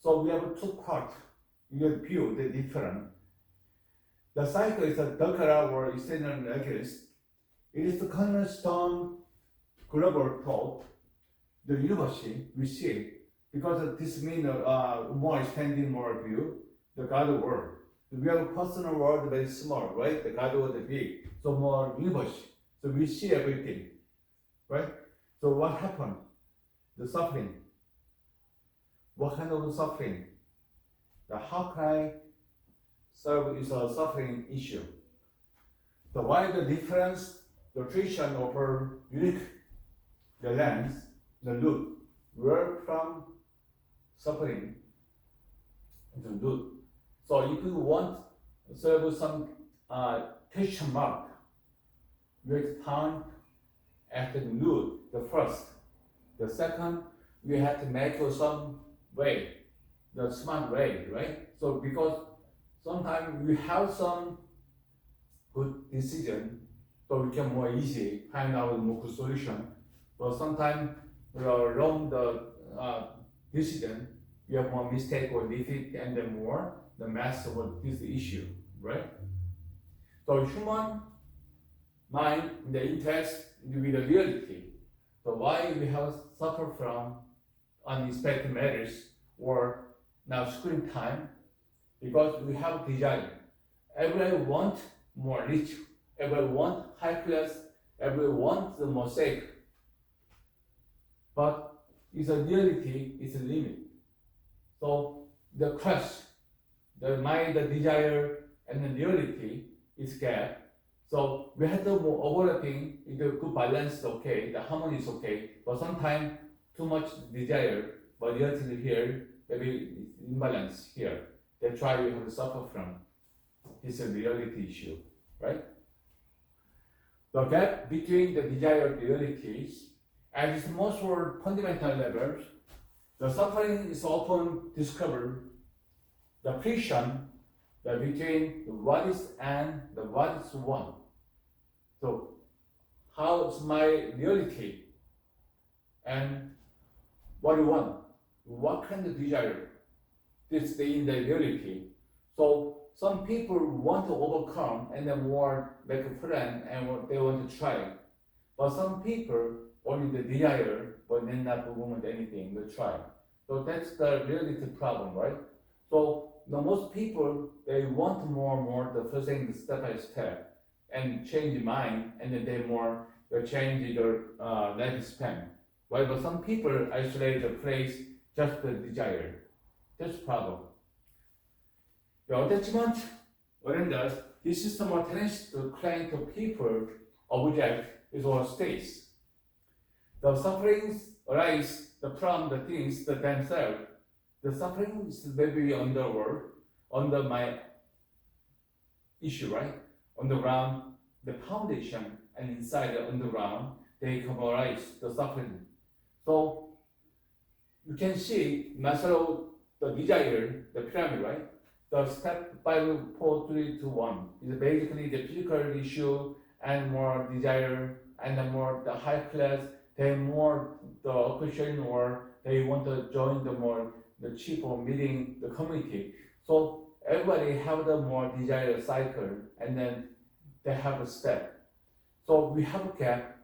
So we have two parts. You can view the different. The cycle is a Dakara or external regulus. It is the cornerstone global thought, the university we see, because this means more extending more view, the God world. We have a personal world very small, right? The God world big, so more university. So we see everything, right? So what happened? The suffering. What kind of suffering? How can I serve is a suffering issue. So why the difference, the tradition of unique, the lens, the root, where from suffering the root. So if you want to serve some question mark, you have to count at the root, the first. The second, we have to make some way, the smart way, right? So because sometimes we have some good decision, so we can more easy find out more good solution. But sometimes we are wrong the decision, we have more mistake or defeat, and then more the mass of this issue, right? So human mind, the interest with the reality. So why we have suffer from unexpected matters or now screen time? Because we have desire. Everyone wants more rich. Everyone wants high class. Everyone wants the more safe. But it's a reality, it's a limit. So the crush, the mind, the desire, and the reality is gap. So we have to move overlapping, the good balance is okay, the harmony is okay, but sometimes too much desire, but reality here, maybe imbalance here. That's why we have to suffer from. This is a reality issue, right? The gap between the desired realities at its most fundamental levels, the suffering is often discovered, the friction between the what is and the what is one. So, how is my reality and what you want? What kind of desire is in the reality? So, some people want to overcome and then more make a friend and what they want to try. But some people only the desire, but then not want anything to try. So that's the reality problem, right? So the most people they want more and more the first thing step by step and change mind, and then they change their lifespan. Right? But some people isolate the place just the desire. That's the problem. The attachment renders this system of tendency to cling to people, object, is all states. The sufferings arise from the things that themselves. The suffering is maybe on the world, under my issue, right? Underground, the foundation, and inside the underground, they come arise, the suffering. So you can see Maslow, the desire, the pyramid, right? The step 5, 4, 3, 2, 1 is basically the physical issue and more desire and the more the high class, they more the occasion or they want to join the chief or meeting the community. So everybody have the more desire cycle and then they have a step. So we have a gap.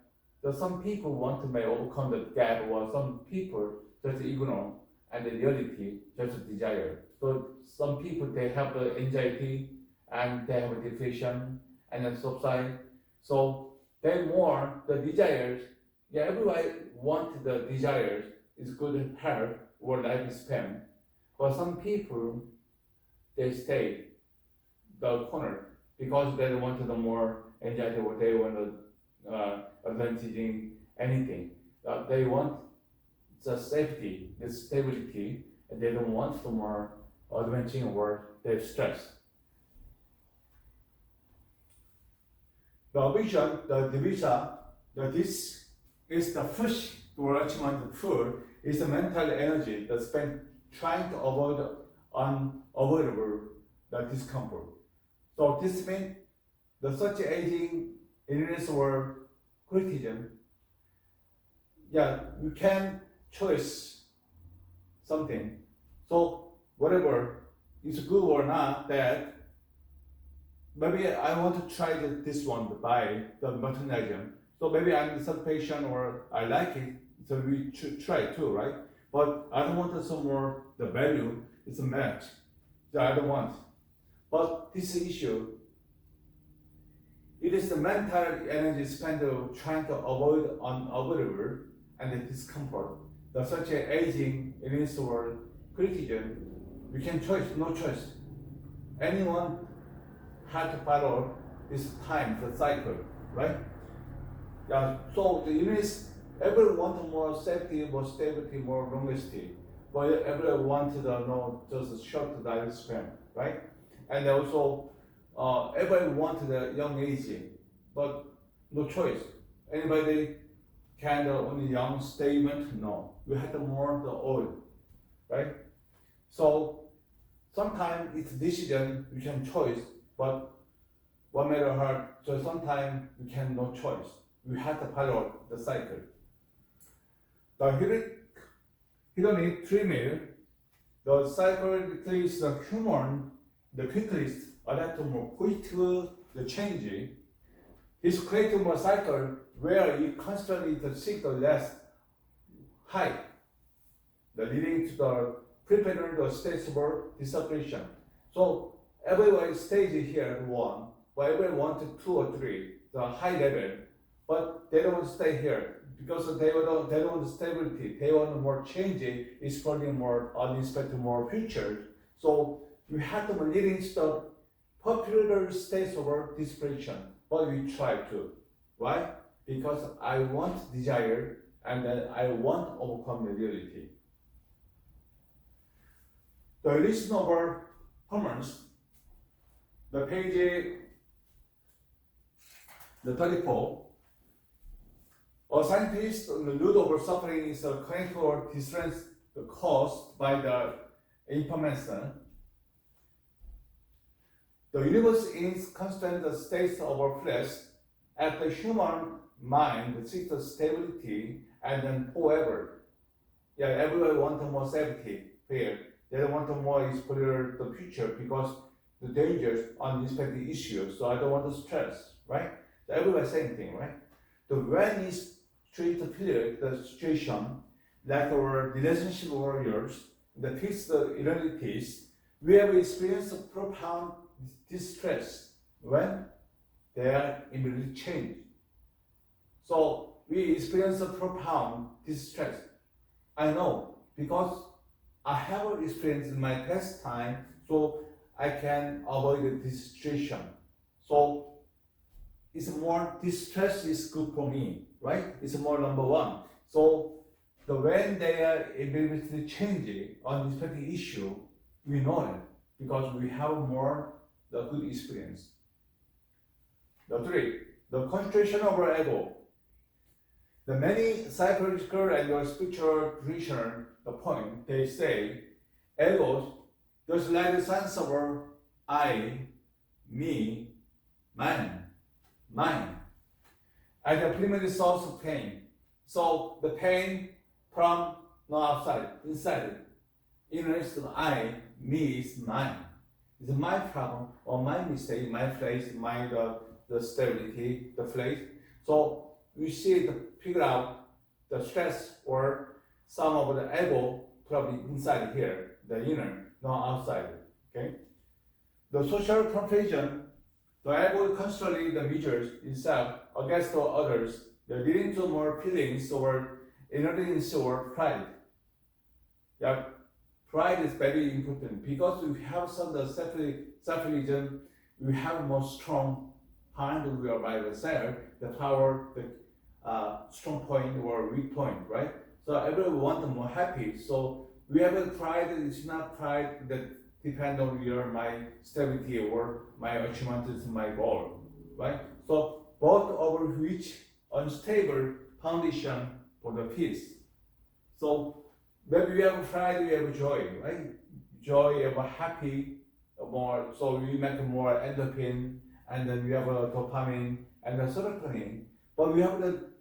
So some people want to may overcome the gap or some people just ignore and the reality just desire. So some people they have the anxiety and they have a depression and then subside. So they more the desires. Yeah, everybody want the desires is good health or lifespan. But some people they stay the corner because they don't want the more anxiety or they want the advantage in anything. They want the safety, the stability, and they don't want the more adventure or their stress. The vision, the division, this is the push toward achievement of food is the mental energy that's spent trying to avoid unavoidable the discomfort. So this means the such aging illness or criticism, yeah, you can choose something. So whatever is good or not, that maybe I want to try this one by the magnesium. So maybe I'm some patient or I like it, so we should try too, right? But I don't want some more, the value is a match. So I don't want. But this issue, it is the mental energy spent trying to avoid unavoidable and the discomfort. That such an aging in this world criticism, we can choice, no choice. Anyone had to follow this time, the cycle, right? Yeah, so the units, everyone want more safety, more stability, more longevity. But everyone wanted just a short lifespan, right? And also, everybody wanted a young aging, but no choice. Anybody can only young statement? No. We had more the old, right? So sometimes it's decision we can choice, but what matter hard. So sometimes we can no choice. We have to follow the cycle. The hedonic treadmill, the cycle replaces the human, the quickest adapt to more positive the change. This creates more cycle where you constantly seek the less high, the leading to the preparing the stable disappreciation. So everyone stage here at 1, but everyone want to 2 or 3, the high level, but they don't want to stay here because they don't want stability. They want more change, exploring more unexpected more future. So we have to leading to the popular states of dispersion, but we try to. Why? Because I want desire and then I want to overcome the reality. The list of our hormones, the page the 34. A scientist on the root of suffering is a chronic or distress caused by the information. The universe is constant state of our flesh. At the human mind seeks stability and then forever. Yeah, everyone wants more safety here. They don't want more explore the future because the dangers, unexpected issues. So I don't want to stress, right? So everybody same thing, right? The when is treat the period, the situation, like our relationship warriors, the fix the irregularities, we have experienced a profound distress when they are immediately changed. So we experience a profound distress. I know because I have experienced in my past time, so I can avoid this situation. So it's more distress is good for me, right? It's more number one. So when they are immediately changing on this particular issue, we know it because we have more the good experience. The 3, the concentration of our ego. The many psychological and spiritual tradition, the point, they say, egos, just like the sense of I, me, mine, and the primary source of pain. So the pain from not outside, inside. Inner is I, me is mine. It's my problem or my mistake, my place, my the stability, the place. So we see figure out the stress or some of the ego probably inside here, the inner, not outside. Okay. The social confusion, the ego constantly the measures itself against the others, the leading to more feelings or ignorance or pride. Yeah, pride is very important because we have some the self-religion, we have more strong hand we are by the self, the power, the strong point or weak point, right? So everyone want more happy. So we have a pride. It's not pride that depend on my stability or my achievement is my goal, right? So both over which unstable foundation for the peace. So maybe we have pride, we have joy, right? Joy, we have happy, more. So we make more endorphin, and then we have a dopamine and a serotonin. But we have the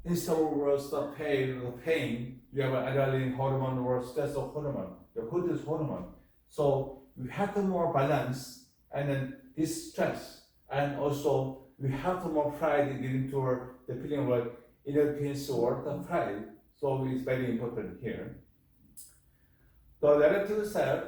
instead of the pain, you have an adrenaline hormone or stress hormone, the cortisol hormone. So we have to more balance and then this stress, and also we have to more pride leading toward the feeling of inner peace or the pride. So it's very important here. The narrative self,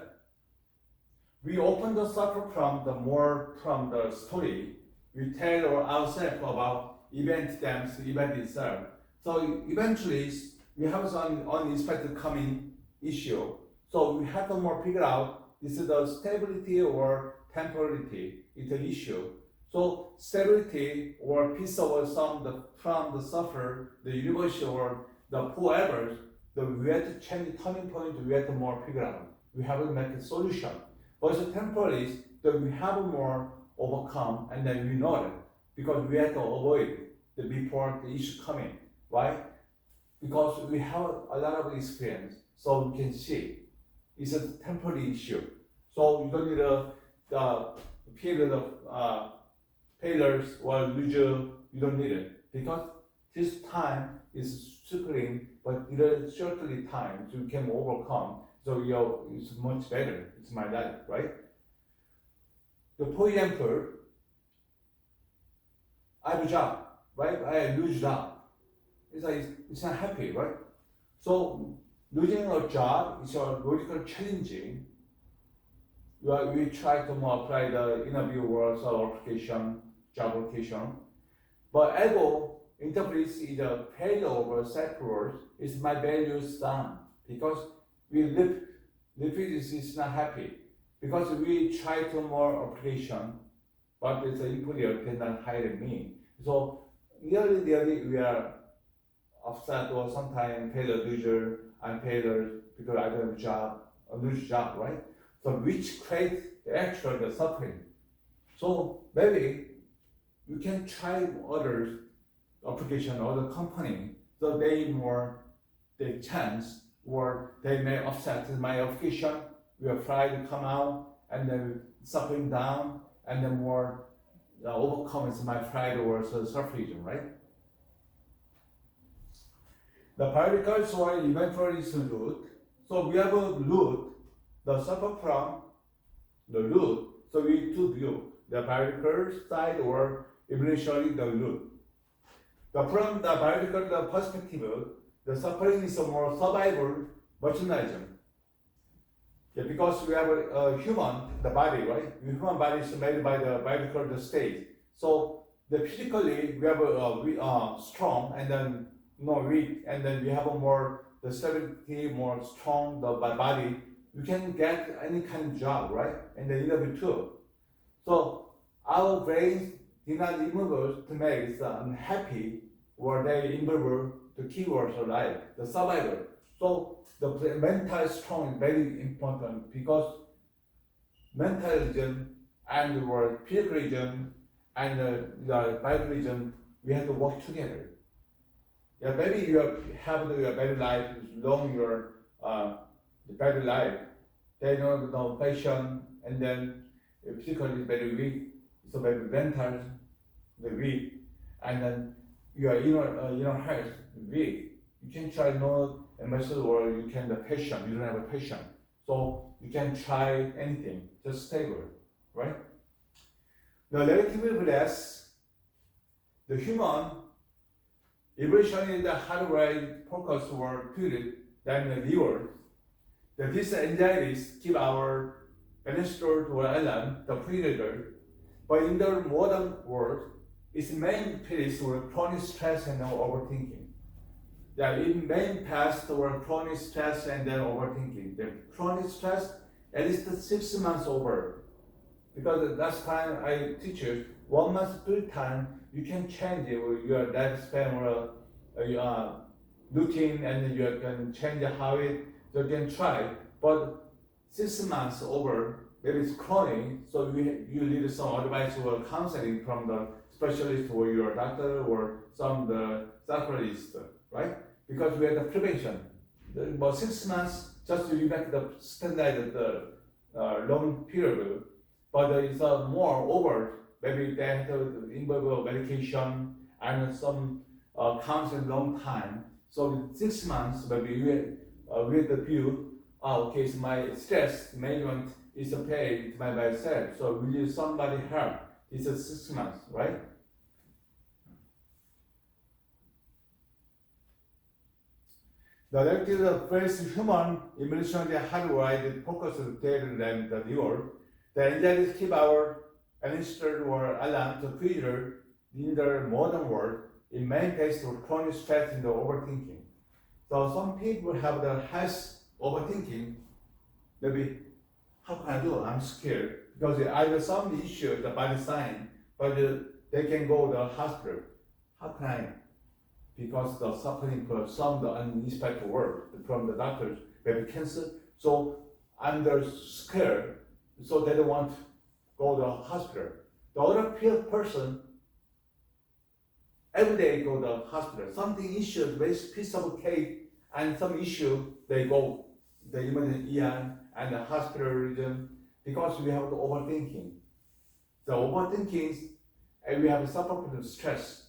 we often suffer from the story. We tell ourselves about event itself. So eventually we have some unexpected coming issue. So we have to more figure out this is the stability or temporality is the issue. So stability or peace over from the suffer, the universe or the forever, we have to change the turning point, we have to more figure out. We have to make a solution. But the temporary that we have more overcome and then we know it because we have to avoid the before the issue coming. Why? Because we have a lot of experience, so we can see it's a temporary issue. So you don't need a period of failures or losure. You don't need it because this time is suffering, but it is certainly time you can overcome. So it's much better. It's my life, right? For example, I have a job, right? I lose job. It's not happy, right? So losing a job is a logical challenging. We try to apply the interview or application, job application. But ego interprets is a failure over self-worth. Is my values down because we live is not happy because we try to more application, but it's an employer cannot hire me. So really we are upset or sometimes failure loser and failure because I don't have a job, a lose job, right? So which creates the suffering. So maybe you can try other application or the company so they chance or they may upset my application. We are trying to come out and then suffering down and then more overcomes my pride or suffering, right? The particles or eventually is root. So we have a root, the suffer from the root. So we two view the particle side or eventually the root. From the particle perspective, the suffering is a more survival materialism. Yeah, because we have a human, the body, right? The human body is made by the biological state. So the physically we have strong and then weak, and then we have a more the stability, more strong the body. You can get any kind of job, right? And the interview too. So our brains did not involve to make us unhappy, or they involve to keep us alive, the survival. So the mental strong is very important because mental region and the physical region and the biological region, we have to work together. Yeah, maybe you have your better life, long your better life. They know no passion, and then physically very weak, so maybe mental very weak, and then your inner health weak. You can try no muscle or you can the passion. You don't have a passion, so you can try anything. Just stable, right? The relatively blessed, the human evolutionary the hardware focus or period than the liver. These anxieties keep our ancestor to island, the predator. But in the modern world, its main phase were chronic stress and overthinking. In main past were chronic stress and then overthinking. The chronic stress at least 6 months over. Because last time I teach you 1 month 3 times you can change your lifespan or routine, and you can change how you can try. But 6 months over, there is chronic, so you need some advice or counseling from the specialist or your doctor or some the psychologist, right? Because we have the prevention. About 6 months just to make the standard long period, but it's more over. Maybe they have to involve medication and some counseling long time. So 6 months, maybe with the view okay, so my stress management is paid by myself, so will you somebody help? It's 6 months, right? The directive of first human evolutionary hardwired focused data than the neural. The anxieties keep our ancestors were alarmed to future in the modern world. It manifests with chronic stress in the overthinking. So some people have the health overthinking. Maybe, how can I do? I'm scared because either some issue, the body sign, but they can go to the hospital. How can I? Because the suffering from some the unexpected work from the doctors, maybe cancer. So I'm scared, so they don't want to go to the hospital. The other person every day go to the hospital. Something issue, with piece of cake, and some issue they go the emergency ER and the hospitalism because we have the overthinking. The overthinking, and we have suffered from stress.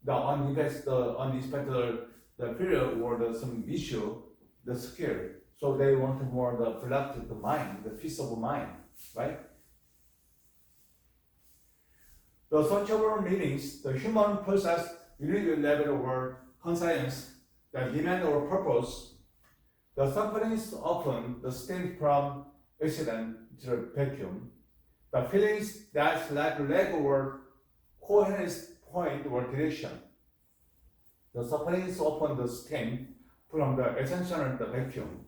The unexpected the period or some issue, the scare. So they want more the productive mind, the peace of mind, right? The searchable meanings, the human possessed unique level of conscience that demand or purpose. The sufferings often the stem from accident to vacuum. The feelings that lack or coherence point or direction. The sufferings often the stem from the essential of the vacuum.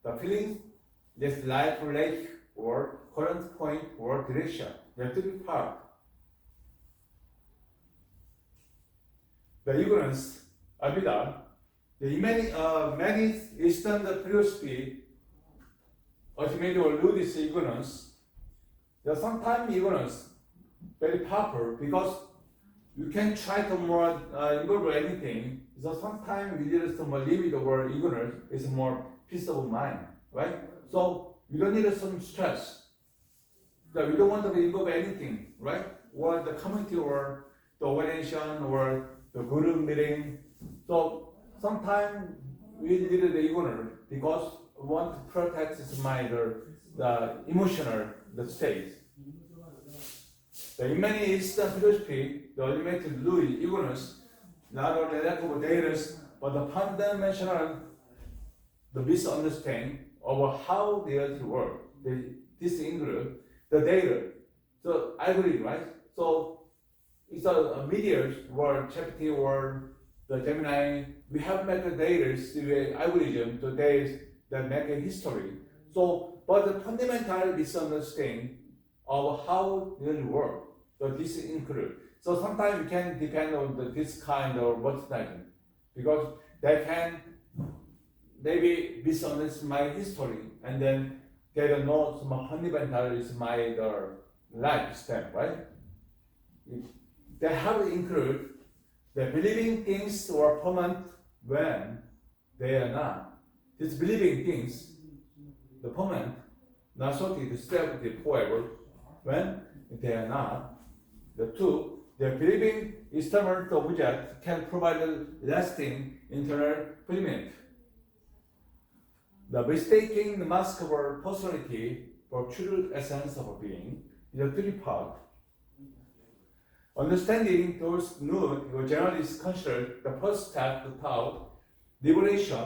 The feelings that lack or current point or direction. They have to be part. The ignorance, abida, the many Eastern philosophy ultimately will lose this ignorance. There sometimes ignorance very powerful because you can try to more involve anything. So sometimes we need some limit over ignorance is more peace of mind, right? So you don't need some stress. So we don't want to be involved in anything, right? Or the community or the organization or the group meeting. So sometimes we need the ignorance because we want to protect its mind or the emotional the state. In many Eastern philosophy, the ultimate lose ignorance, not only lack of data, but the fundamental the misunderstanding of how the earth works. This includes the data. So I agree, right? So it's a media or GPT or the Gemini. We have made the data algorithm today that make a history. So, but the fundamental misunderstanding of how the earth works. So this includes. So sometimes you can depend on this kind of merchandising because they can maybe misunderstand my history and then they don't know some fundamental is my lifespan, right? They have to include the believing things or permanent when they are not. These believing things, the permanent, not something to stay forever when they are not. The two, the believing external object can provide a lasting internal fulfillment. The mistaking the mask of our personality for true essence of a being is a three part. Understanding those nude generally is considered the first step to thought liberation.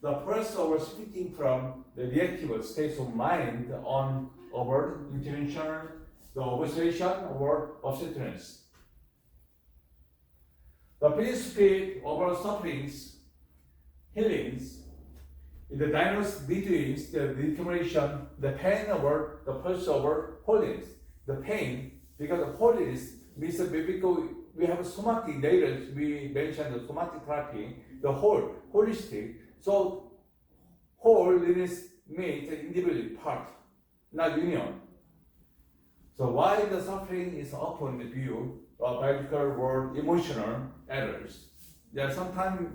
The process of splitting from the reactive states of mind on overt intention, the observation or acceptance. The philosophy of our sufferings, healings, in the diagnosis between the determination, the pain over the pursuit over holiness. The pain, because of holiness means because we have somatic data, we mentioned the somatic therapy, the whole, holistic. So holiness means the individual part, not union. So why the suffering is often viewed biological or emotional errors. There are sometimes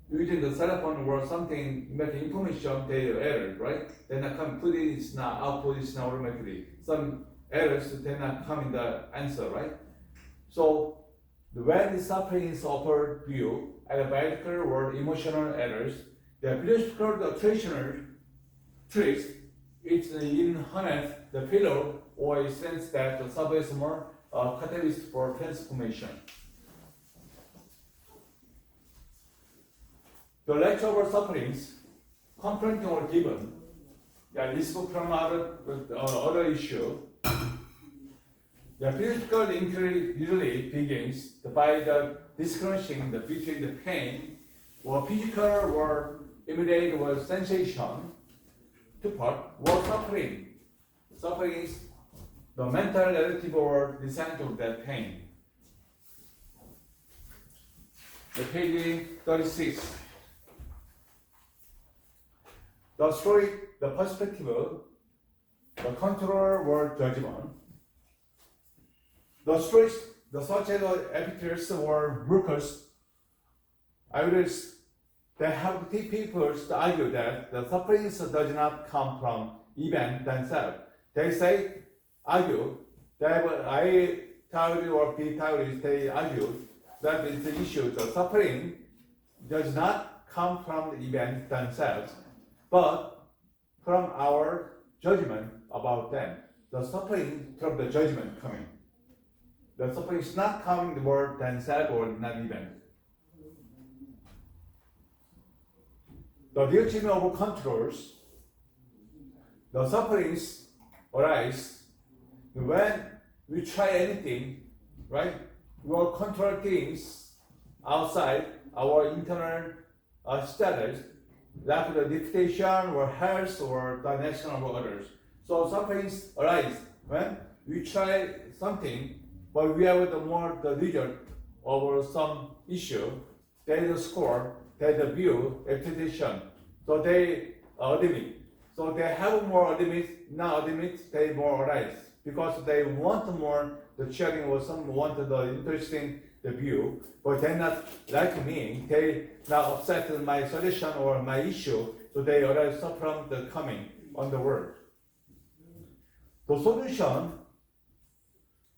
using the cell phone or something, make information data error, right? Then I come put it is not output is not automatically. Some errors then not come in the answer, right? So when the suffering is offered view at a biological or emotional errors, The philosophical traditional traits is inherent the failure or a sense that the subway is more catalyst for transformation. The lecture over sufferings, confronting or given, this book from other issue. The philosophical inquiry usually begins by the distinguishing between the pain or physical or immediate or sensation to part or suffering. Suffering is the mental narrative or descent of that pain. The page 36. The story, the perspective, the control or judgment. The stories, the such as epicures or workers, evidence, they have the people to argue that the sufferings does not come from event themselves. They say, argue, that I theory or B theories, they argue that it's the issue, the suffering does not come from the event themselves, but from our judgment about them. The suffering from the judgment coming. The suffering is not coming the word themselves or not event. The leadership of controls, the sufferings arise when we try anything, right? We will control things outside our internal status, like the reputation or health or the national or others. So sufferings arise when we try something, but we have the result over some issue, there is a score, there is a view, expectation. So they admit. So they have more admit, now admit they more arise. Because they want more the sharing or some want the interesting the view, but they're not like me, they not upset with my solution or my issue, so they arise from the coming on the word. The solution,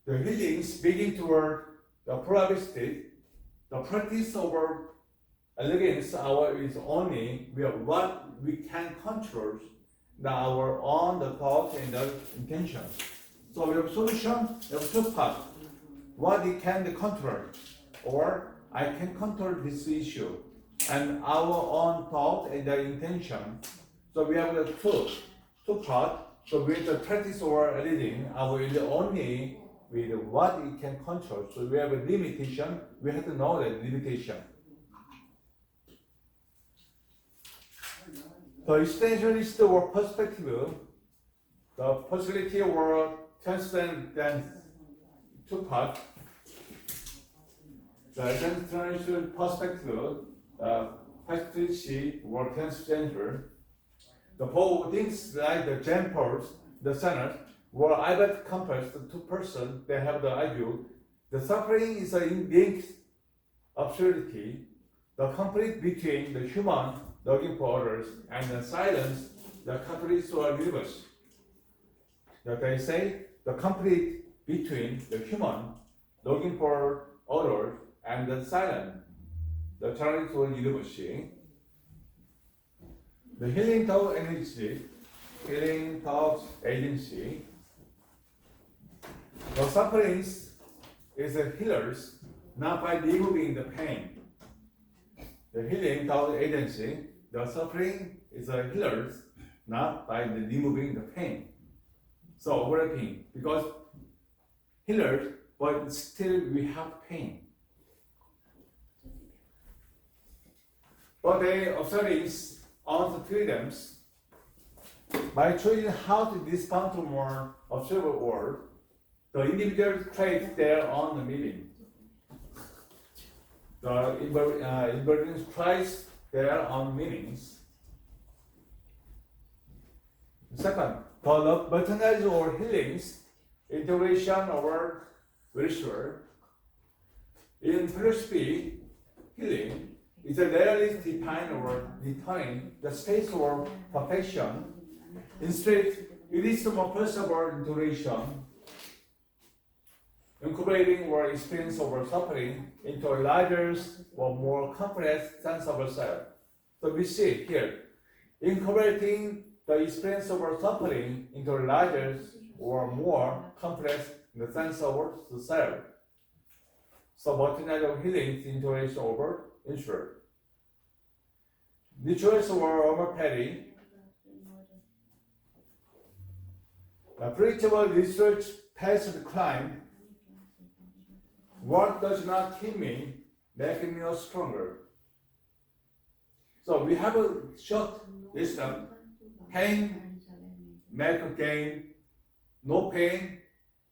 the healings begin toward the probability, the practice over elegance our is only what we can control our own the thought and the intention. So we have solution, we have two parts. What we can control, or I can control this issue, and our own thought and the intention. So we have the two parts. So with the practice or reading, I will only with what we can control. So we have a limitation. We have to know that limitation. The existentialist or perspective, the possibility or transcendence, two parts. The existentialist perspective, facility or transcendental. The whole things like the examples, the sinners, were either compared to two persons, they have the argue. The suffering is a linked absurdity, the conflict between the human looking for others and the silence, the conflict or universe. That they say the conflict between the human looking for others and the silent, the conflict or universe. The healing thought agency, the sufferings is a healers, not by removing the pain. The healing thought agency, the suffering is a healers, not by removing the pain. So overlapping, because healers, but still we have pain. But the observance on the freedoms, by choosing how to respond to more observable world, the individual creates their own meaning. The inversions creates their own meanings. Second, the merchandise or healings, integration or virtual. In philosophy, healing is a rarely defined or defined the space or perfection. Instead, it is the more personal integration, incorporating or experience of suffering into a larger or more complex sense of self. So we see here, incorporating the experience of our suffering into a larger or more complex in the sense of the self. So multinational healing is integration over insured. The choice of our homeopathy, the predictable research past the climb, what does not kill me, making me stronger. So we have a short wisdom, pain, make a gain, no pain,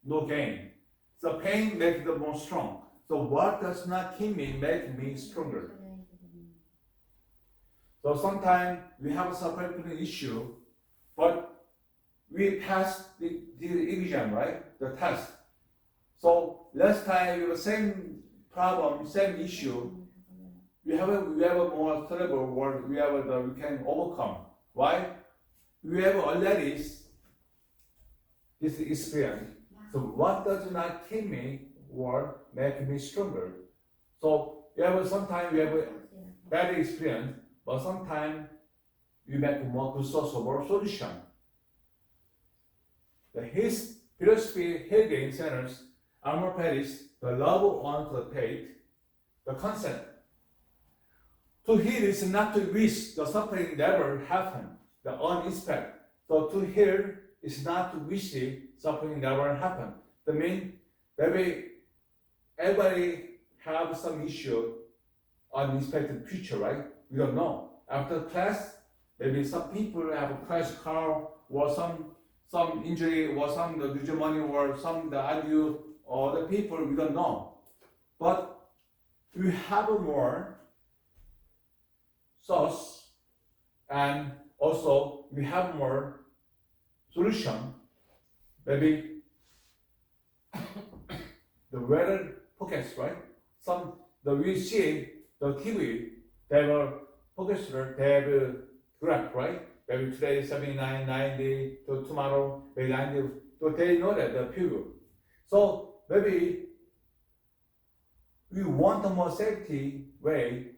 no gain. So pain makes the more strong. So what does not kill me, make me stronger. So sometimes we have a suffering issue, but we passed the exam, right? The test. So last time we have the same problem, same issue. We have a more terrible world. We can overcome. Why? We have already this experience. So what does not kill me or make me stronger? So sometimes we have a bad experience, but sometimes we make more good source of our solution. His philosophy, Hegel centers homeopathies, the love on the faith, the concept. To heal is not to wish the suffering never happen, the unexpected. So to heal is not to wish the suffering never happen. That means maybe everybody have some issue, unexpected future, right? We don't know. After class, maybe some people have a crash car or some injury or some lose money or some argue or the people we don't know. But we have more source and also we have more solution. Maybe the weather forecast, right? We see the TV, they have a forecast, they have a graph, right? Maybe today 79, 90, to tomorrow maybe 90. So they know that the future. So maybe we want a more safety way.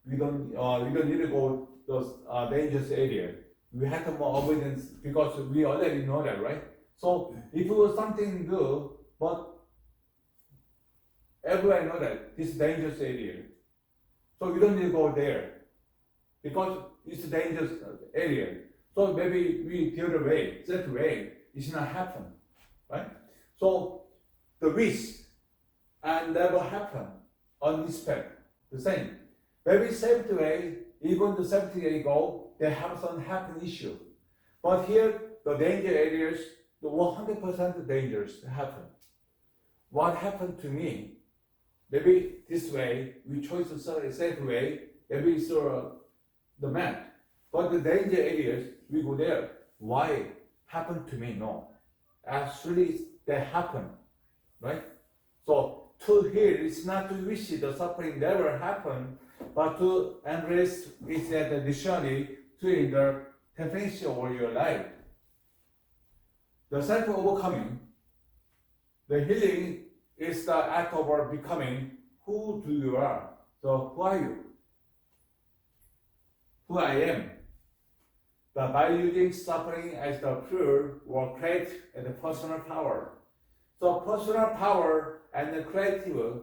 We don't need to go those dangerous area. We have to more avoidance because we already know that, right? So if it was something good, but everyone know that this is dangerous area, so we don't need to go there because it's a dangerous area. So maybe we the other way, that way, it should not happen, right? So the risk and never happen unexpected, the same. Maybe safety way, even the safety way go, they have some happen issue. But here, the danger areas, the 100% dangers happen. What happened to me? Maybe this way, we chose a safe way, maybe it's the map. But the danger areas, we go there. Why happened to me? No. Actually, they happen, right? So to heal is not to wish the suffering never happen, but to embrace it as a dictionary to in the temptation over your life. The self-overcoming, the healing is the act of our becoming who do you are. So who are you? Who I am. But by using suffering as the pure or create as the personal power. So personal power and the creative.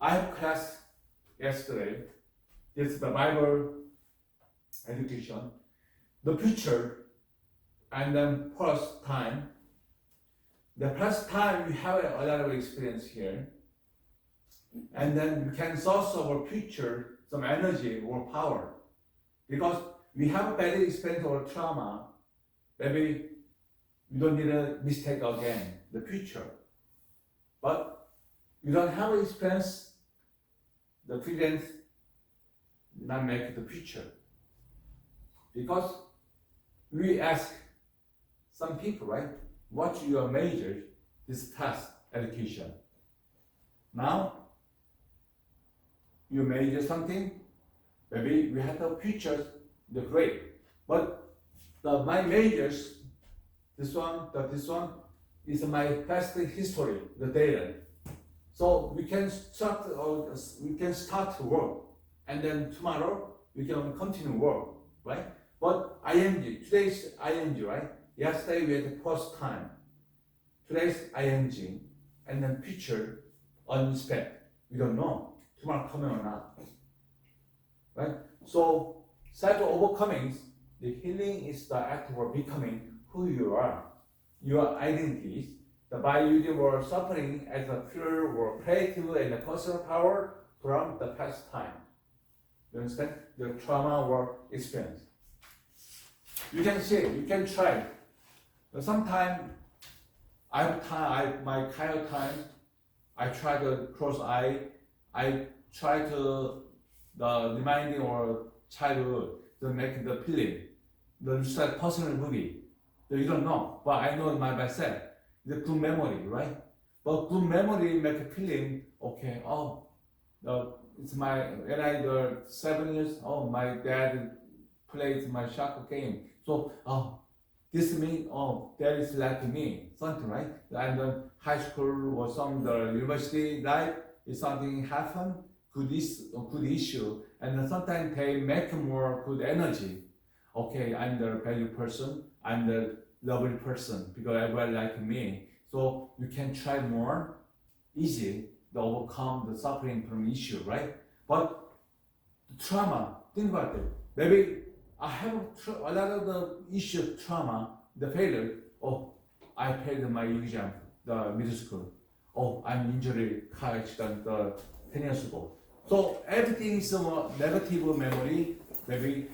I have class yesterday. This is the Bible education. The future and then past time. The past time we have a lot of experience here. And then we can source our future some energy or power. Because we have a bad experience or trauma, maybe we don't need a mistake again, the future. But you don't have experience, the present not make the future. Because we ask some people, right? What's your major? This past education. Now, you major something, maybe we have the future, the great. But my majors, this one is my past history, the data. So we can start to work, and then tomorrow we can continue work, right? But ing, today's ing, right? Yesterday we had the first time. Today's ing, and then future unexpected. We don't know tomorrow coming or not, right? So self-overcoming, the healing is the act of becoming who you are, your identities. By using your suffering as a pure or creative and a personal power from the past time. You understand? The trauma or experience. You can see it, you can try. Sometimes my kind of time, I try to cross eye, I try to reminding or childhood to make the feeling. It's like personal movie. You don't know, but I know my myself. The good memory, right? But good memory make a feeling, okay, it's when I was 7 years, my dad plays my soccer game. So, this means, that is like me, something, right? And the high school or the university life, if something happen, good issue, and then sometimes they make more good energy. Okay, I'm the value person, I'm the lovely person because everybody like me. So you can try more easy to overcome the suffering from issue, right? But the trauma, think about it. Maybe I have a lot of the issue trauma, the failure. I failed my exam, the middle school. I'm injured, car accident 10 years ago. So everything is a negative memory. Maybe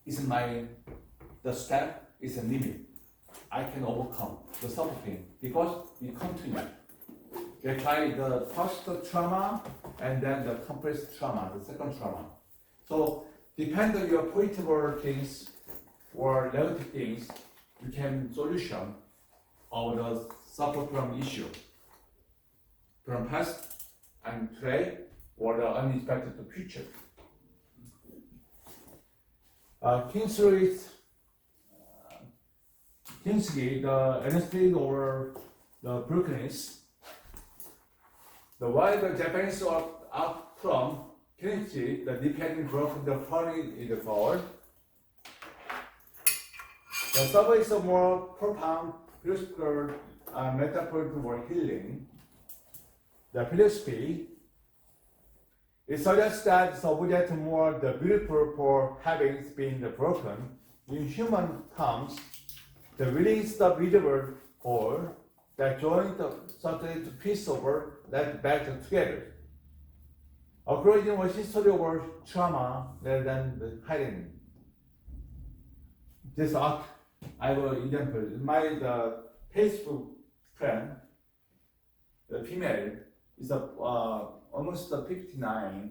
is the step is a limit. I can overcome the suffering because we continue. We try the first trauma and then the compressed trauma, the second trauma. So depend on your positive things or negative things, you can solution of the suffer from issue from past and today or the unexpected future. Kingsley, the anesthetic or the brokenness. Why the Japanese are up from Kingsley, the depending broken the funny in the goal. The suffer is a more profound philosophical metaphor for healing. The philosophy it suggests that the object more the beautiful for having been broken. In human terms, the willing is the visible whole that join the certain piece over that back together. Acknowledging a history of trauma rather than the hiding. This art, I will example. The Facebook friend, the female, is almost 59,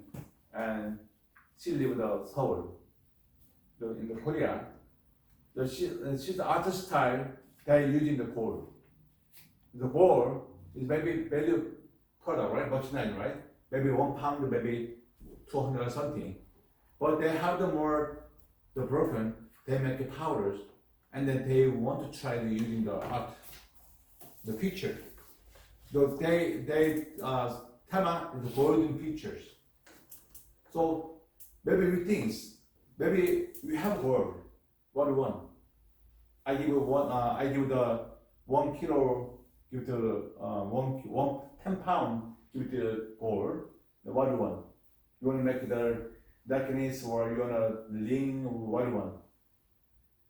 and she lives in Seoul, in Korea. She's art style they're using the gold. The gold is maybe value product, right? Merchandise, right? Maybe 1 pound, maybe 200 or something. But they have the broken, they make the powders, and then they want to try using the art, the picture. So tema is the golden pictures. So maybe we think, maybe we have gold. What do you want? I give you one. I give the 1 kilo. Give the 10 pound. Give the gold. What do you want? You want to make the necklace or you want a ring? What do you want?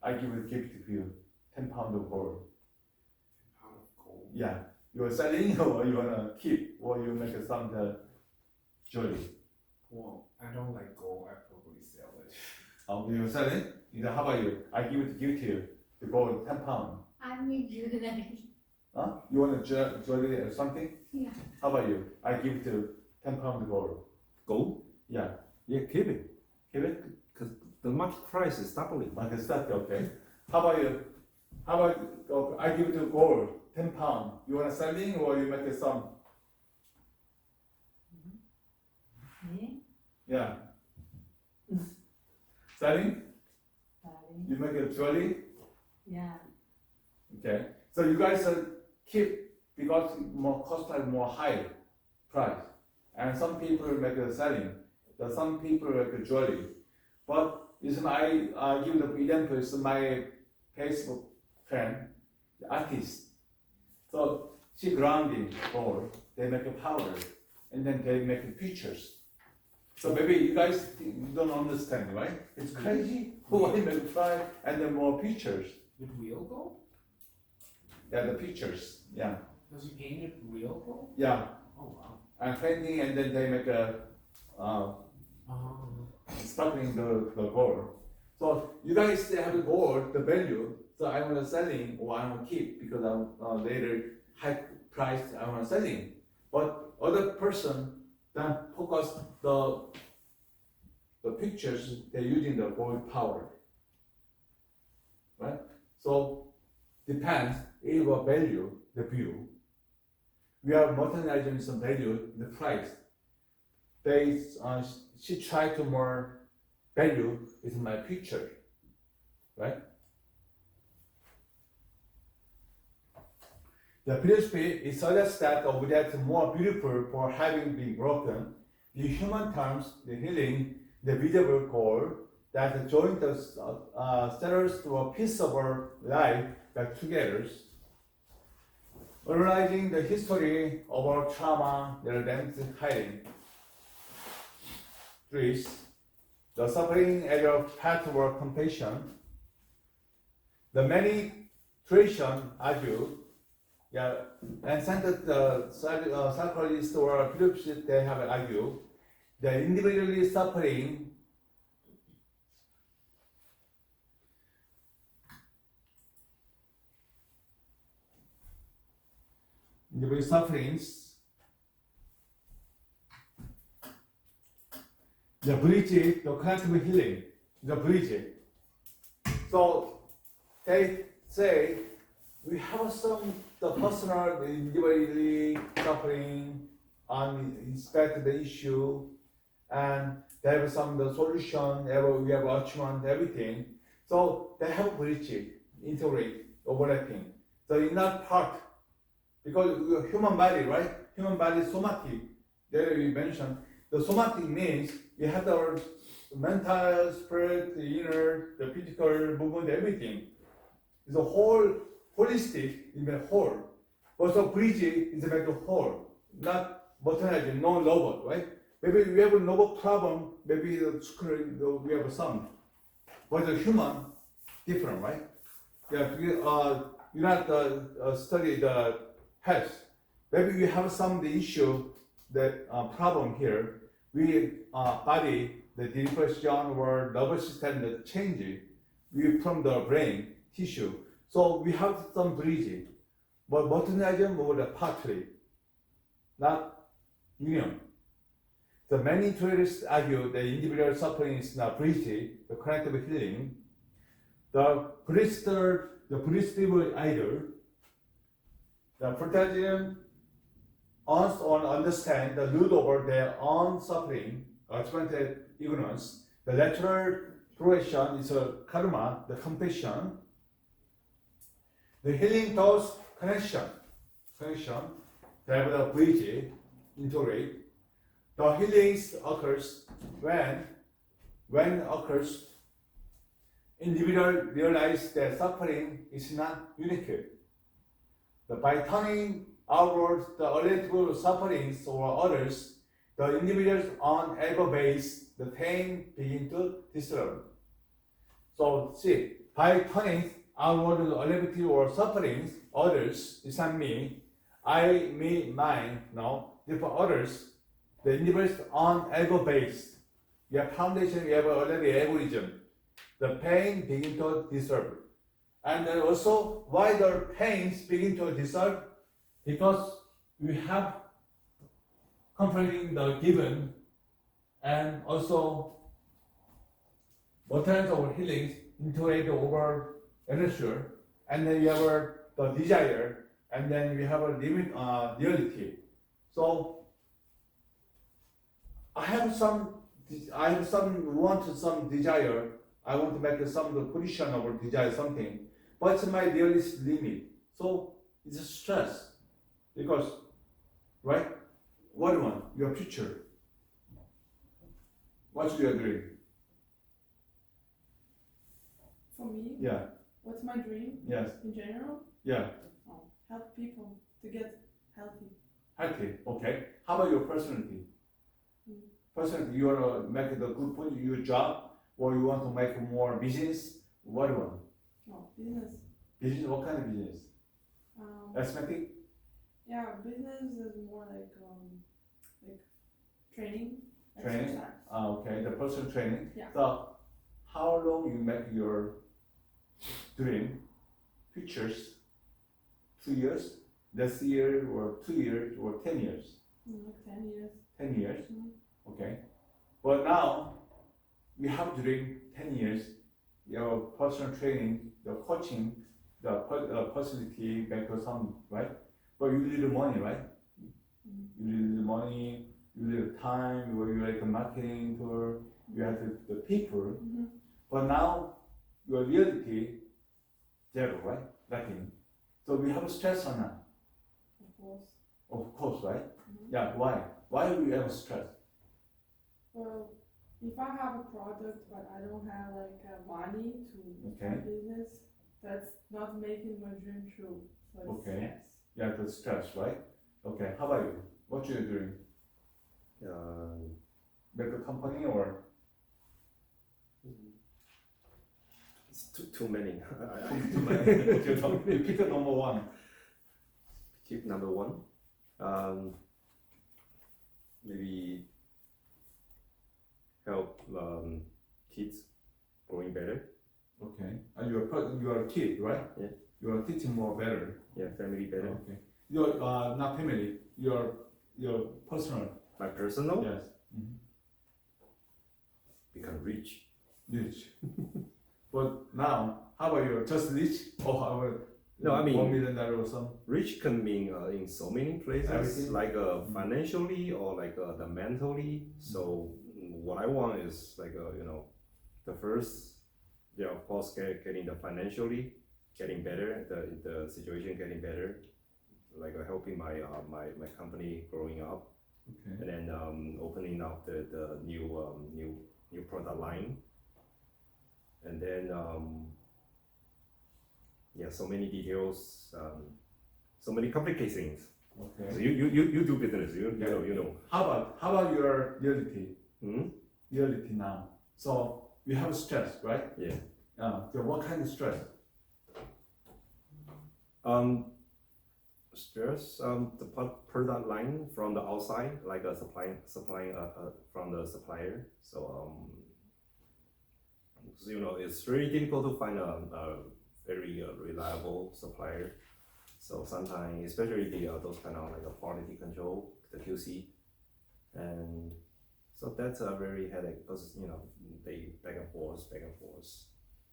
I give a gift to you. 10 pound of gold. 10 pound of gold. Yeah. You are selling or you want to keep or you make some jewelry. Well, I don't like gold. I probably sell it. Okay, you sell it? How about you? I give to you. The gold 10 pound. I need jewelry. Huh? You want a jewelry or something? Yeah. How about you? I give to 10 pound gold. Gold? Yeah. Yeah, keep it. Keep it. Because the market price is doubling. Market start, okay. How about you? I give you gold 10 pound. You want selling or you make some? Yeah. Selling? You make a jewelry? Yeah. Okay. So you guys keep because more cost is more high. price. And some people make a selling, some people make a jewelry. But is I give the example is my Facebook friend, the artist. So she grounding gold, they make a powder, and then they make pictures. So maybe you guys don't understand, right? It's crazy. Why make price and then more pictures? With real gold? Yeah, the pictures. Yeah, Does he paint it real gold? yeah. Oh wow. And painting, and then they make a sparkling the gold. So you guys have the gold, the value. So I want to selling or I want to keep because I'm later high price I want to selling. But other person then focus the pictures they're using the gold power. Right? So depends if a value the view. We are modernizing some value the price. They she tried to more value is my picture, right? The philosophy is suggests that the object is more beautiful for having been broken. In human terms, the healing, the visible core that join the cells to a piece of our life that together. Analyzing the history of our trauma, the redemptive hiding. 3. The suffering as a path toward compassion. The many traditions argue, and centered psychologists or philosophists, they have argued that individually suffering sufferings, the bridge, the collective healing, the bridge. So they say we have some the personal, individually suffering and inspect the issue, and they have some the solution, we have achievement, everything. So they have bridge, integrate, overlapping. So in that part, because human body, right? Human body is somatic. There we mentioned the somatic means we have our mental, spirit, the inner, the physical movement, everything. It's a whole, holistic, in the whole. Also, bridge is like a whole, not modernizing, no robot, right? Maybe we have a robot problem, maybe we have some. But the human, different, right? Yeah, you not study the health. Maybe we have some the issue, the problem here. We body, the depression or nervous system that change from the brain tissue. So we have some bridging, but modernism over the partly, not union. The many theorists argue that individual suffering is not bridging, the collective healing. The positive idol, the Protestantism wants to understand the root over their own suffering, judgmental ignorance. The natural progression is a karma, the compassion. The healing does connection. They have the bridge, integrate. The healing occurs when occurs, individual realize that suffering is not unique. By turning outward the relatable sufferings or others, the individual's own ego base, the pain begin to dissolve. So see, by turning outward the relativity or sufferings, others, it's not me, I, me, mine, no, for others, the individual's own ego base, you have foundation, you have already egoism. The pain begin to dissolve. And then also, why the pains begin to dissolve? Because we have confronting the given and also what kinds of healings integrate over inertia, and then we have the desire, and then we have a limit reality. So I have some desire. I want to make some position over desire something, but it's my realist limit. So it's a stress because, right? what do you want? Your future. What's your dream? For me, Yeah. what's my dream Yes. in general? Yeah. Oh, help people to get healthy. Healthy. Okay. How about your personality? Mm. Personality, you want to make the good point, your job, or you want to make more business? What do you want? Oh, business. Business, what kind of business? Aesthetic? Yeah, business is more like training, Training? exercise. Okay, the personal training. Yeah. So, how long you make your dream pictures? 2 years? This year, or 2 years, or 10 years? Like 10 years. 10 years? Mhm. Okay. But now, we have dream 10 years, your personal training, the coaching, the facility, make some, right? But you need the money, right? Mhm. You need the money, you need the time, you like the marketing for, you have the people. Mhm. But now, your reality, zero, right? Nothing. So we have stress on that, Of course. of course, right? Mhm. Yeah, why? Why do we have stress? Well, if I have a product but I don't have like money to Okay. start business, that's not making my dream true. So it's Okay. stress. Yeah, the stress, right? Okay, how about you? What you doing? Make a company or? It's too many. Okay, so you pick the number one. Tip number one, maybe help kids growing better. Okay, and you are a kid, right? Yeah. You are teaching more better. Yeah, family better. Okay. You're not family. Your personal. My personal Yes. become rich. Rich. But now, how about you? Just rich or how about No, I mean- $1 million or something? Rich can mean in so many places, Everything. like financially or like the mentally. So what I want is like the first, yeah, of course, getting the financially getting better, the situation getting better, like helping my my company growing up, Okay. and then opening up the new product line, and then yeah, so many details, so many complicated things. Okay. So you do business, you know. How about your reality? Hmm? Reality now. So we have stress, right? Yeah. So what kind of stress? Stress, the product line from the outside, like supplying from the supplier. So it's really difficult to find a very reliable supplier. So sometimes, especially those kind of like a quality control, the QC, and so that's a very headache because they back and forth.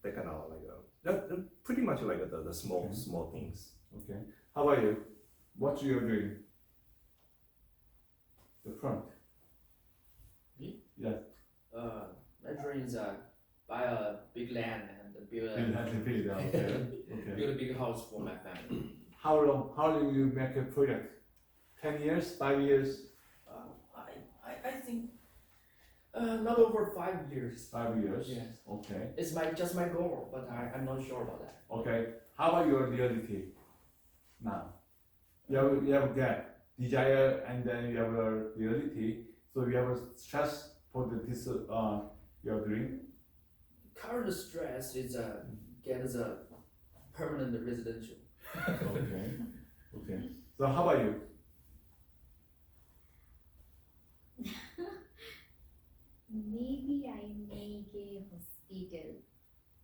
They kind of like pretty much like the small things. Okay. How about you? What you doing? The front. Me? Yes. My dream is buy a big land and build You have to pay that. Okay. Okay. build a big house for my family. How long? How do you make a project? 10 years? 5 years? I think not over 5 years. 5 years. Yes. Okay. It's just my goal, but I'm not sure about that. Okay. How about your reality now? You have a gap, desire, and then you have a reality. So you have a stress for this your dream. Current stress is get a permanent residential. Okay. Okay. So how about you? Maybe I make a hospital.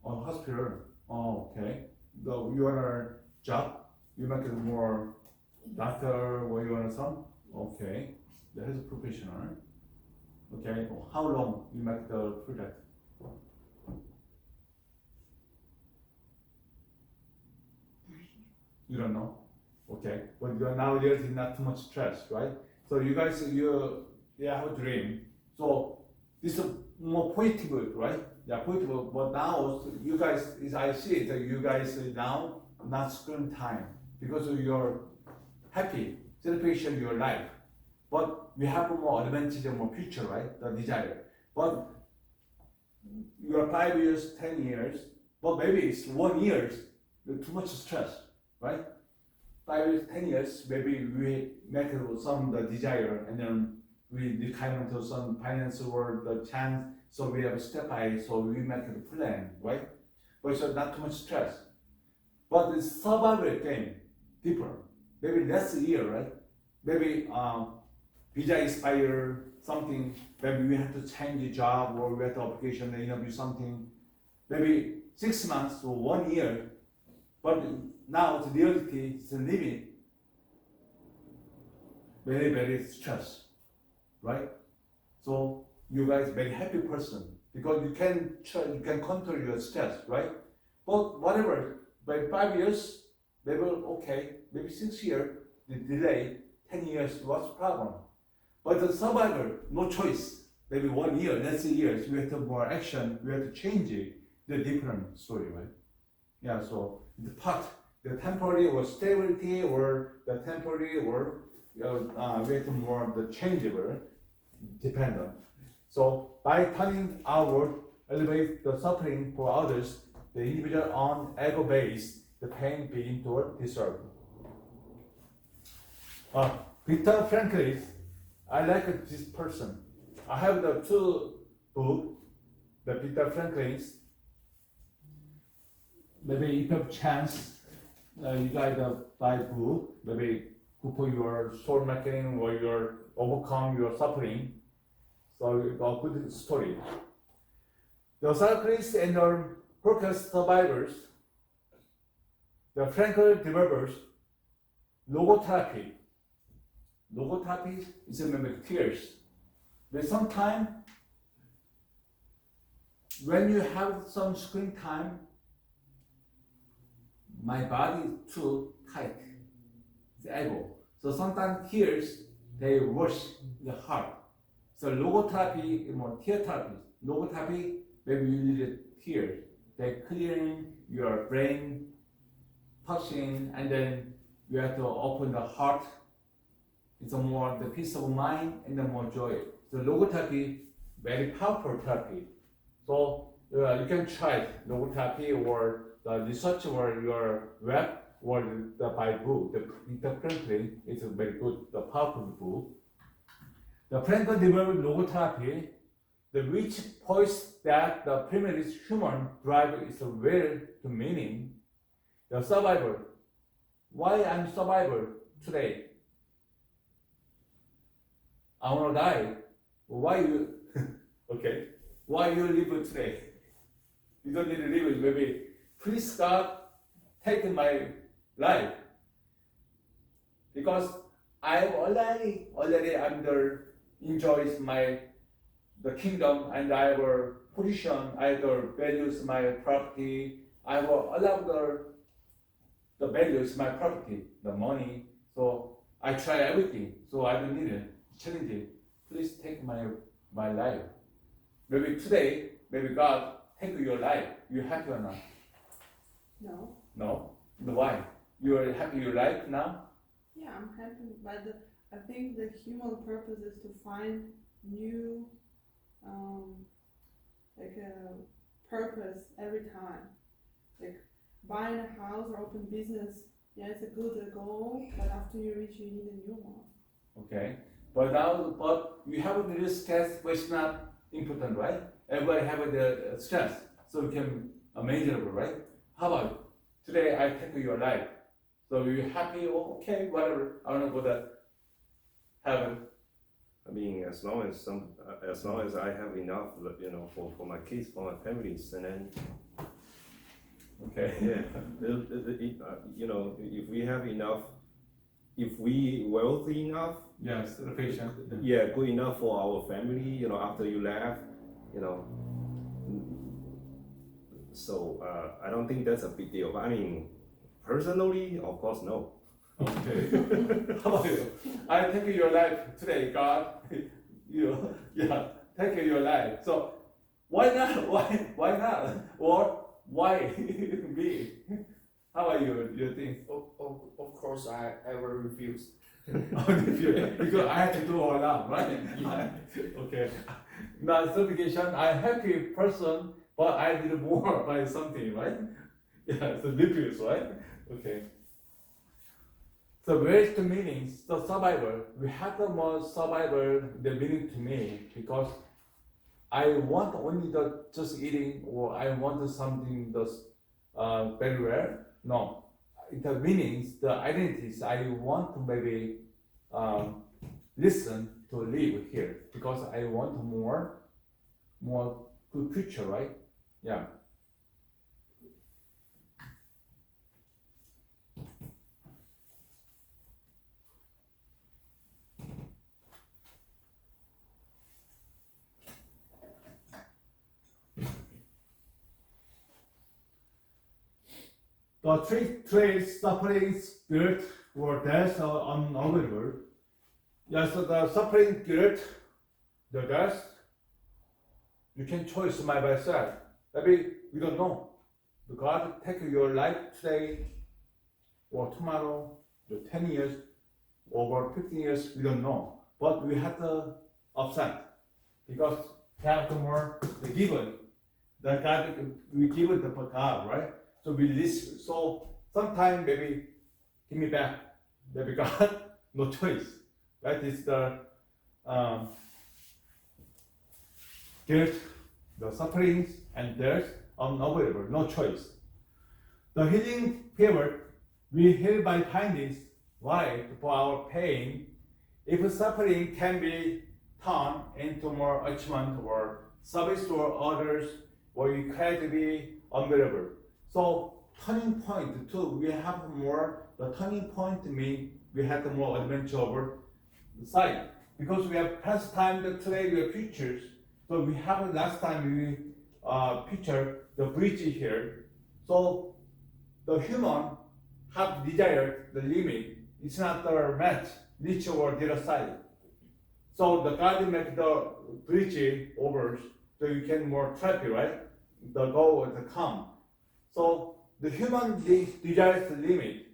Oh, hospital. Oh, okay. So you want a job? You make it more doctor or you want some? Okay. That is a professional. Okay. How long you make the project? You don't know? Okay. But you are now there's not too much stress, right? So you guys you have a dream. So this is more positive, right? Yeah, positive. But now you guys, is I see it, you guys now not screen time because you're happy, celebration your life. but we have more advantage and more future, right? The desire. But you are 5 years, 10 years, but maybe it's 1 year, too much stress, right? 5 years, 10 years, maybe we make some the desire and then we kind of to some finance or the chance, so we have a step by, so we make a plan, right? But it's not too much stress. But the survival game, different. Maybe less year, right? Maybe visa expire, something, maybe we have to change the job or we have to application, interview something. Maybe 6 months or 1 year, but now the reality is living very, very stress, right? So you guys very happy person because you can control your stress, right? But whatever, by 5 years, they will okay, maybe 6 years, the delay, 10 years, what's the problem? But the survivor, no choice. Maybe 1 year, next years, we have to more action, we have to change it, the different story, right? Yeah, so the part, the temporary or stability or the temporary or we have to more the changeable, dependent. So by turning outward, elevate the suffering for others, the individual on ego base, the pain begin to dissolve. Viktor Frankl, I like this person. I have the 2 books, the Viktor Frankl's. Maybe if you have chance, you guys buy book, maybe good for your soul making or your overcome your suffering. So a good story. The cyclists and the Holocaust survivors, the Frankl developers, logotherapy. Logotherapy is maybe tears. But sometimes when you have some screen time, my body is too tight, the ego. So sometimes tears, they wash the heart. So logotherapy is more tear therapy. Logotherapy, maybe you need a tear. They clearing your brain, touching, and then you have to open the heart. It's a more the peace of mind and the more joy. So logotherapy, very powerful therapy. So you can try logotherapy or the research or your web or the by book. The Franklin is a very good, the powerful book. The Franklin developed logotherapy, the which points that the primary human drive is a will to meaning. The survivor. Why I'm survivor today? I wanna die. Why you? Okay. Why you live today? You don't need to live. Maybe please God take my life because I already under enjoys the kingdom and I will position. I will values my property. I will allow the values my property, the money. So I try everything. So I don't need it. Challenge. Please take my life. Maybe today, maybe God take your life. You happy or not? No. No. Why? You are happy your life now? Yeah, I'm happy, but I think the human purpose is to find new, purpose every time. Like buying a house or open business, yeah, it's a good goal, but after you reach, you need a new one. Okay. But you have a little stress, but it's not important, right? Everybody have the stress, so we can manageable, right? How about today I take your life, so you're happy? Okay, whatever. I wanna go to heaven. I mean, as long as I have enough, for my kids, for my families, and then Okay. yeah, if we have enough, if we wealthy enough, Yes, the patient. yeah, good enough for our family, after you left, so I don't think that's a big deal. I mean, personally, of course, no. Okay. How about you? I take your life today, God. Yeah, take your life. So why not? Why not? Or why me? How about you? You think? Of course, I will refuse. Because I had to do all that, right? Okay. Now certification, I'm happy person, but I did more by something, right? Yeah, so diffuse, right? Okay. So where's the meanings? The survival. We have the more survival, the meaning to me, because I want only the just eating, or I want something that's very rare. No, the meanings, the identities. I want to maybe listen to live here because I want more good future, right? Yeah. The three traits, sufferings, guilt, or death are unavoidable. Yes, so the suffering, guilt, the death, you can choose by yourself. Maybe you don't know. God take your life today or tomorrow, or 10 years, over 15 years, we don't know. But we have to upset because we have the more the given. The God we give it to God, right? So we listen. So sometimes maybe give me back. Maybe God, no choice. That is the guilt, the sufferings, and death unavoidable, no choice. The healing pivot, we heal by kindness. Why? For our pain. If suffering can be turned into more achievement or service to others, or incredibly unbearable. So turning point too, we have more. The turning point means we have the more adventure over the side because we have past time. The today we have futures. So we have last time we picture the bridge here. So the human have desired the limit. It's not the match reach over the other side. So the God make the bridge over so you can more traffic, right? The go and the come. So the human desires the limit,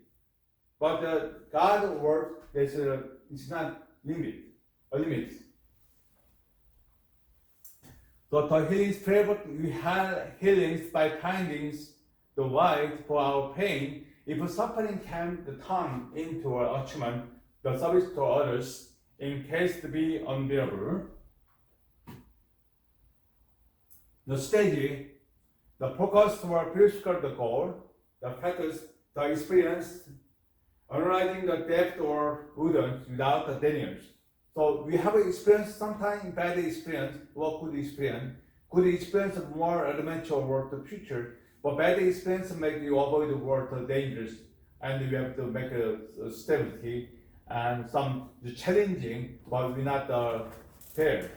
but the God word is not limit, a limit. So the healing spirit, we have healings by findings the white for our pain. If suffering can turn into an achievement, the service to others, in case to be unbearable. The stage, the focus toward physical the goal, the practice, the experience, analyzing the depth or wouldn't without the denials. So we have experience sometimes bad experience or good experience. Good experience of more adventure or the future, but bad experience make you avoid the world dangerous, and you have to make a stability and some challenging, but we're not fair.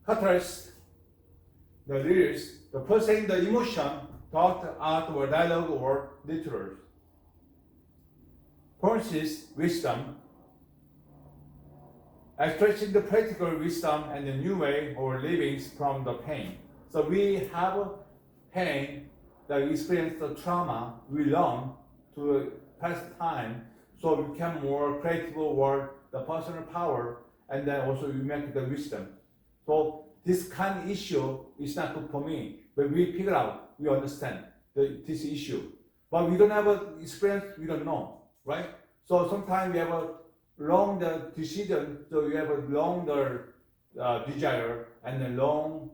Catalyst, the lyrics, the processing the emotion, thought, art, or dialogue, or literature. Conscious wisdom, expressing the practical wisdom and the new way or living from the pain. So we have pain, that experience the trauma, we learn to past time, so we become more creative world, the personal power, and then also we make the wisdom. So this kind of issue is not good for me, but we figure out, we understand this issue. But we don't have an experience, we don't know, right? So sometimes we have a longer decision, so we have a longer desire and a long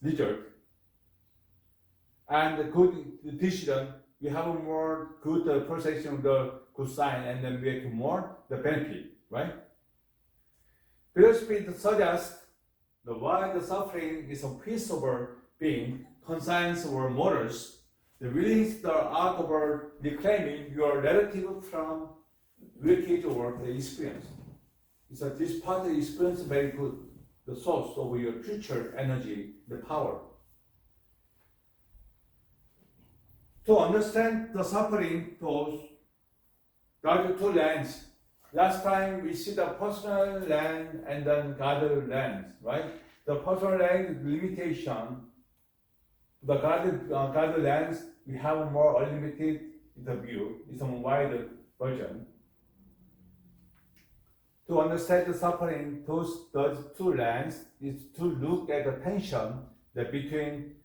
result. And the good decision, we have a more good perception of the good sign, and then we make more the benefit, right? Philosophy suggests the why the suffering is a peaceable being, conscience or morals. The willingness, the art of reclaiming your relative from wreckage or the experience. So this part of the experience is very good, the source of your future energy, the power. To understand the suffering, there are two lands. Last time we see the personal land and then God land, right? The personal land is limitation. The God lands, we have more unlimited is a view, it's a wider version. To understand the suffering, those two lens is to look at the tension that between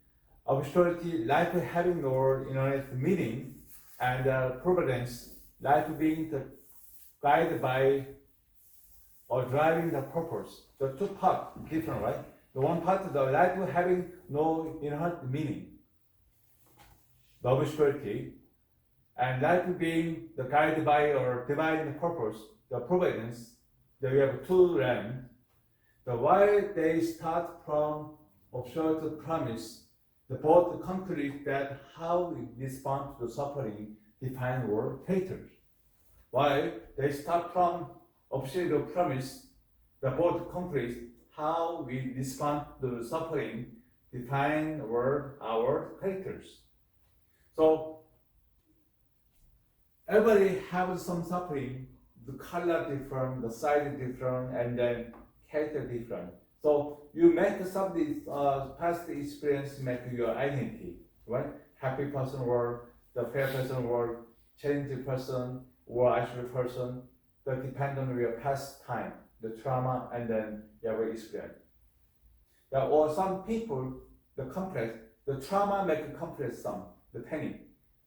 obscurity, life having no inner meaning, and providence, life being guided by or driving the purpose. The two parts different, right? The one part, the life having no inherent meaning, the obscurity, and life being the guided by or divine purpose, the providence. That we have two realms. The why they start from obscure promise, the both concrete that how we respond to the suffering define our characters. Why they start from obscure promise, the both concrete how we respond to the suffering define our characters. So everybody has some suffering. The color different, the size different, and then character different. So you make some of these past experience make your identity, right? Happy person or the fair person or challenging person or isolated person. That depend on your past time, the trauma, and then your experience. Or some people, the complex, the trauma make a complex some, the pain.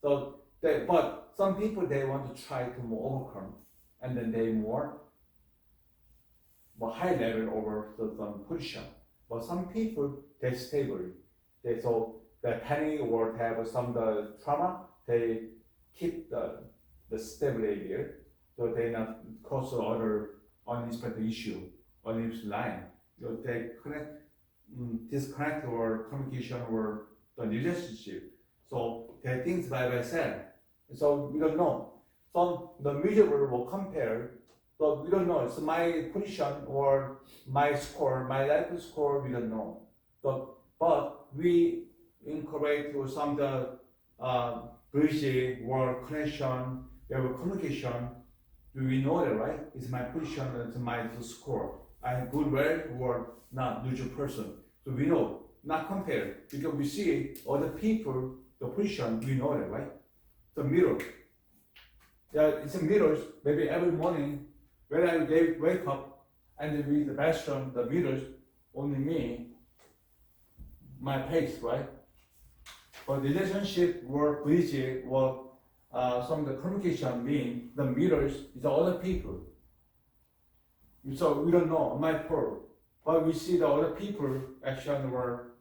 So but some people they want to try to overcome. And then they more high level over some position. But some people they stable. So the panic or have some the trauma, they keep the stability here, so they not cause other unexpected issue, unexpected line. So they disconnect or communication or the relationship. So they think by themselves. So we don't know. So the measurable will compare, but we don't know. It's my position or my score, my life score, we don't know. But we incorporate to some the bridge or connection, or communication. We know that, right? It's my position, it's my score. I'm good well or not neutral person. So we know, not compare, because we see other people, the position, we know that, right? The mirror. Yeah, it's a mirrors. Maybe every morning when I wake up and read the bathroom, the mirrors, only me, my face, right? But relationship, work, bridge, or some of the communication mean the mirrors is the other people. So we don't know my part, but we see the other people action or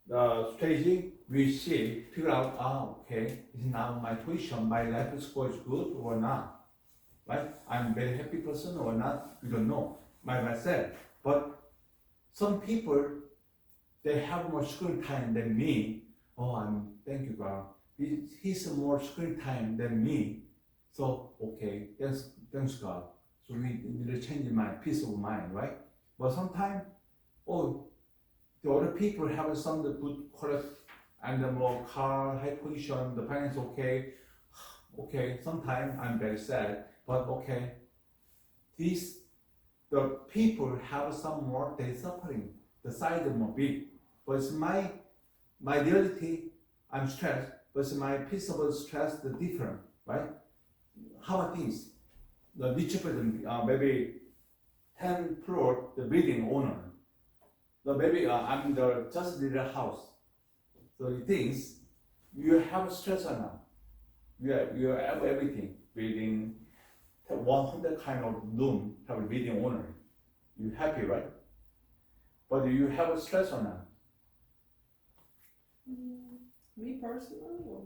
the strategy. We see, figure out, okay, is now my position, my life score is good or not, right? I'm very happy person or not, we don't know, myself. But some people, they have more screen time than me. Thank you God. He's more screen time than me. So, okay, thanks God. So we need to change my peace of mind, right? But sometimes, the other people have some good quality, and the more car, high position, the finance okay. Okay, sometimes I'm very sad, but okay. The people have some more, they suffering, the size more big. But it's my reality, I'm stressed, but it's my peaceable stress, the different, right? How about this? The Leadship, maybe 10 floor, the building owner. So maybe I'm just little house. So it thinks you have stress or not. You have everything, building 100 kind of room, have a building owner. You happy, right? But you have a stress or not? Me personally, or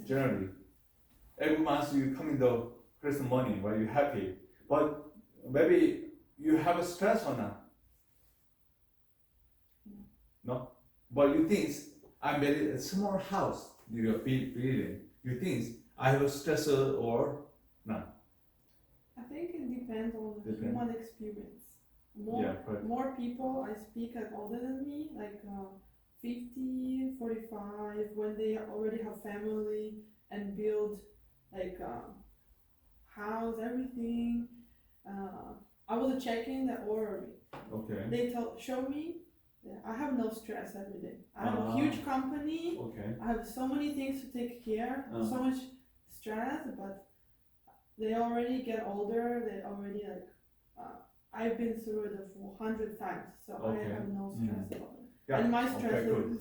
Generally, every month you come in the Christmas morning, right? You happy, but maybe you have a stress or not? No, but you think I'm in a small house, you're building. You think I have a stress or not? I think it depends on the Depend. human experience. Yeah, correct. More people I speak are older than me, like 50, 45, when they already have family and build like house, everything. I was checking the aura. Okay. They show me that I have no stress every day. I have a huge company. Okay. I have so many things to take care, so much stress, but they already get older. They already like I've been through it 100 times, so I Okay. have no stress about it. Yeah. And my stress Okay, good. is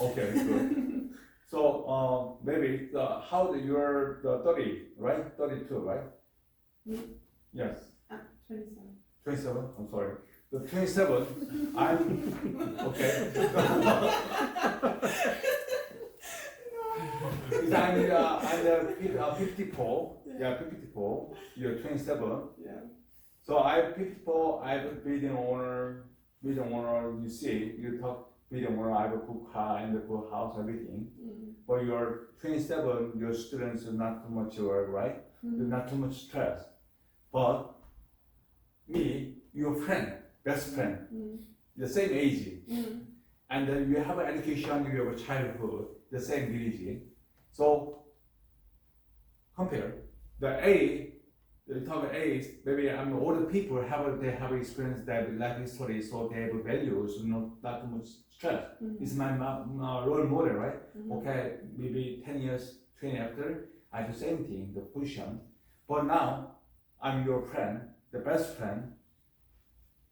Okay, good. So maybe how old you're 30, right? 32, right? Me? Yes. 27. 27. I'm sorry. The 27. I'm okay. Because I'm 54. Yeah, 54. You're 27. Yeah. So I'm 54. I'm a building owner. Building owner. You see, you talk building owner. I have a good car and a good house, everything. But you're 27. Your students are not too much work, right? There's not too much stress. But me, your friend, best friend, the same age, and then you have an education, you have a childhood, the same village. So compare the A, the talk about age, maybe older people they have experience, they have life history, so they have values, not too much stress. It's my role model, right? Okay, maybe 10 years, 20 after, I do same thing, the position. But now, I'm your friend, the best friend,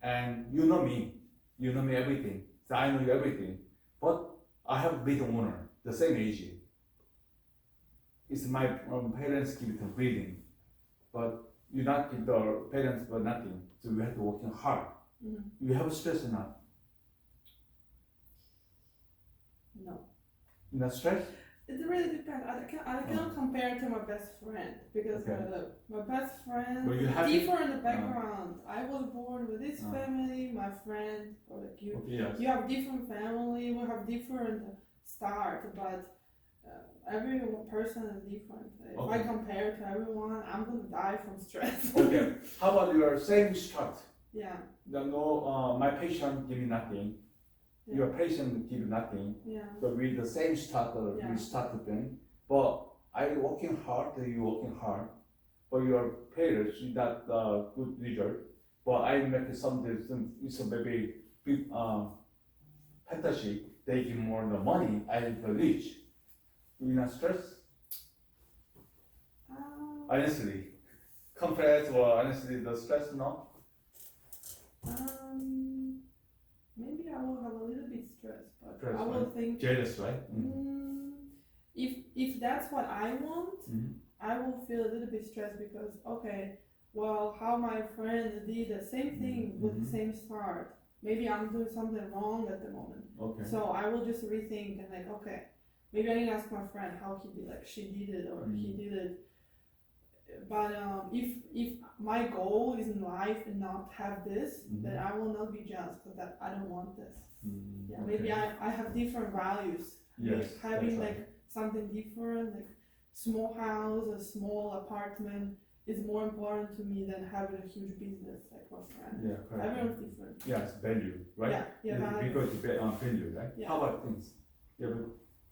and you know me everything, so I know you everything. But I have a building owner, the same age. It's my parents give the breathing, but you not give the parents for nothing, so we have to working hard. You have stress or not? No. Not stress? It really depends. I cannot compare to my best friend because Okay. my best friend But you have different background. I was born with this family. My friend, or like you, Okay, yes. you have different family. We have different start, but every person is different. If I Okay. compare to everyone, I'm gonna die from stress. Okay. How about your same start? Yeah. My patient give me nothing. Yeah. Your patient give nothing. Yeah. But with the same starter, Yeah. we started them. But I working hard, you working hard. But your parents not good result. But I make some it's a maybe big fantasy. They give more the money. I the rich. You not stress? Honestly, compared to honestly the stress no. Maybe I will have a little bit stress, but Stress, I will think. Jealous, right? If that's what I want, I will feel a little bit stressed because well, how my friend did the same thing with the same start. Maybe I'm doing something wrong at the moment. Okay. So I will just rethink and maybe I need to ask my friend how he did, she did it or he did it. But if my goal is in life and not have this, then I will not be jealous because I don't want this. Yeah, okay. maybe I have different values. Yes, Having that's right. something different, small house, a small apartment is more important to me than having a huge business like my friend. Yeah, correct. Everyone's different. Yes, value, right? Yeah, value. Because value, right? Yeah. How about things? You have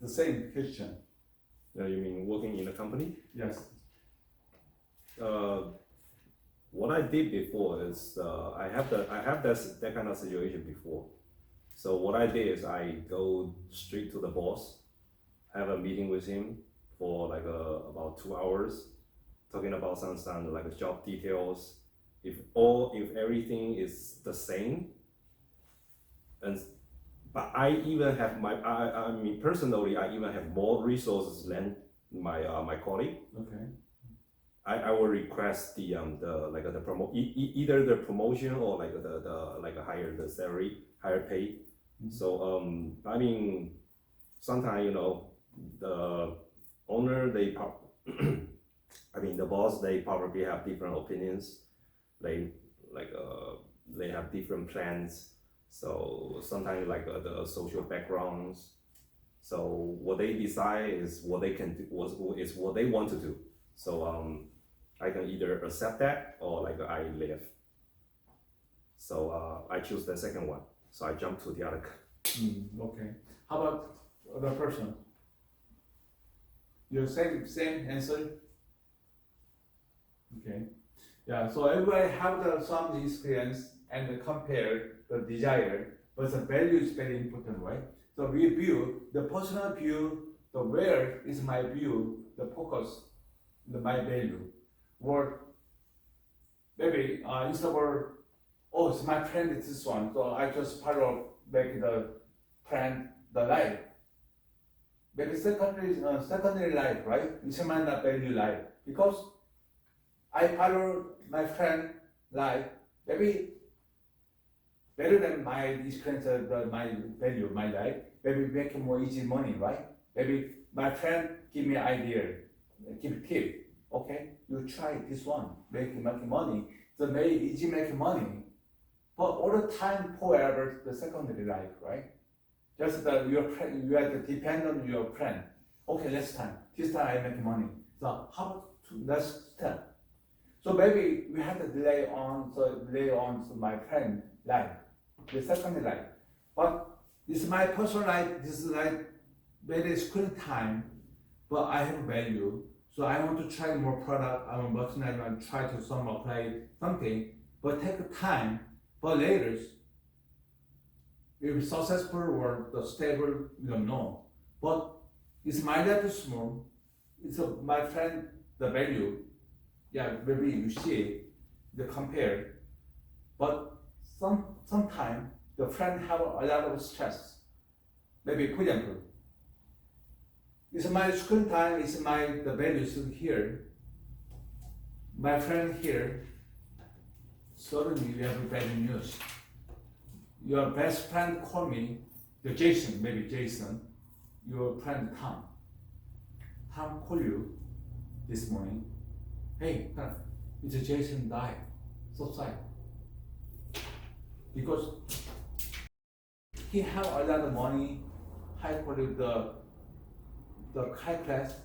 the same question. You mean working in a company? Yes. What I did before is I have that kind of situation before. So what I did is I go straight to the boss, have a meeting with him for about 2 hours, talking about some job details. If everything is the same, but I even have I mean personally I even have more resources than my colleague. Okay. I will request the either the promotion or the higher the salary, higher pay. So I mean sometimes the owner I mean the boss they probably have different opinions. They have different plans. So sometimes the social backgrounds. So what they decide is what they can do, is what they want to do. So I can either accept that or I leave. So I choose the second one. So I jump to the other. Okay. How about other person? Your same answer. Okay. Yeah. So everybody have some experience and compare the desire, but the value is very important, right? So we view the personal view, the where is my view, the focus. my value. Or maybe instead of, oh, it's my friend is this one, so I just follow make the friend the life. Maybe secondary life, right? It might not value life because I follow my friend life, maybe better than my experience, my value, my life. Maybe making more easy money, right? Maybe my friend give me idea, give a tip. Okay, you try this one, making money. So very easy making money, but all the time forever the secondary life, right? Just that your friend, you have to depend on your friend. Okay, this time I make money. So how to next step? So maybe we have to delay on to my friend life, the secondary life. But this is my personal life. This is like very screen time, but I have value. So I want to try more product. I want to try to apply something, but take time. But later, if it's successful or the stable, we don't know. But it's my life small. It's my friend the value. Yeah, maybe you see the compare. But sometimes the friend have a lot of stress. Maybe for example, it's my screen time, it's the values here. My friend here, suddenly you have bad news. Your best friend call me, Jason, your friend Tom. Tom call you this morning. Hey, it's Jason died. So sad. Because he have a lot of money, high quality, the high class.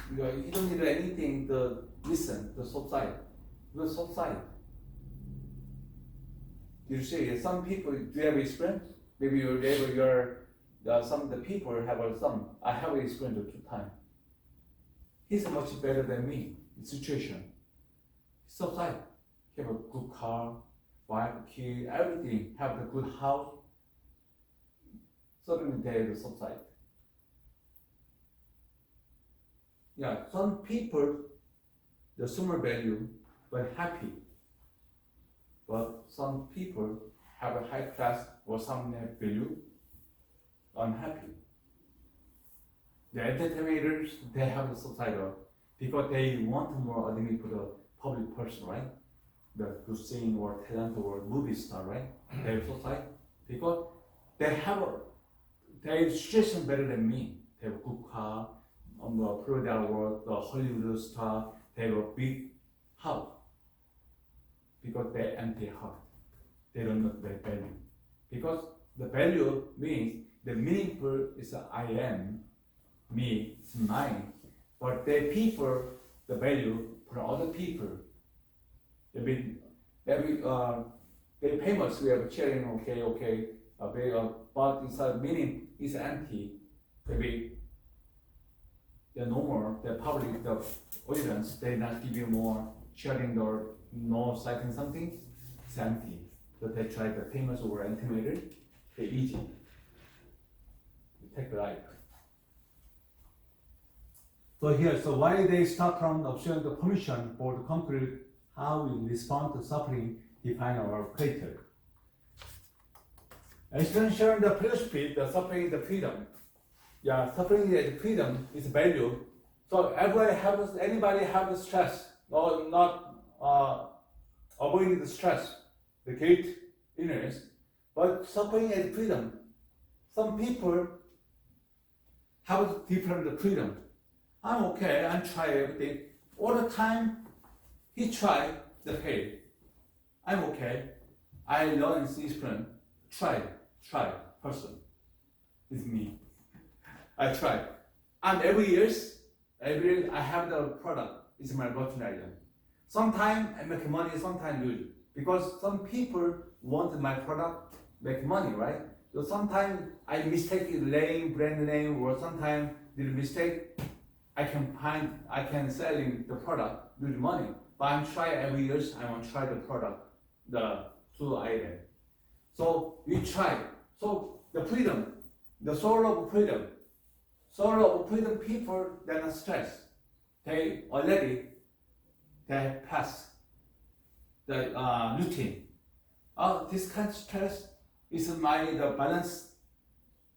He don't need anything to listen to society. The society. You see, some people do you have experience? Maybe some of the people have some. I have experience of 2 times. He's much better than me. The situation. Society. He have a good car, wife, kid, everything. Have a good house. Suddenly they are the society. Yeah, some people, the summer value, but happy. But some people have a high class or some have value, unhappy. The entertainers, they have a societal because they want more admit for the public person, right? The to sing or talent or movie star, right? They have society because they have their situation better than me. They have a good car, Florida world, the Hollywood star, they have a big house. Because they empty heart. They don't know their value. Because the value means the meaningful is I am, me, it's mine. But they people, the value for other people. They famous, we have sharing, okay, but inside meaning is empty. Maybe they're no more, the public, the audience, they not give you more sharing or no citing something, it's empty. So they try the famous or intimidated, they easy. You take the life. So why they start from observing the permission for the concrete, how we respond to suffering, define our character. Extension the philosophy, the suffering is the freedom. Yeah, suffering is freedom, is value. So anybody have the stress, or not avoiding the stress, the guilt, illness, but suffering is freedom. Some people have different freedom. I'm okay, I'm try everything. All the time, he try the pain. I'm okay. I learn this friend. Try, person. It's me. I try. And every year I have the product. It's my merchandise. Sometimes I make money, sometimes lose. Because some people want my product, make money, right? So sometimes I mistake brand name, or sometimes the mistake I can sell in the product, lose money. But I'm try every year, I want to try the product, the 2 items. So we try. So the freedom, the soul of freedom people, they're not stressed. they already they pass the routine. This kind of stress is the balance,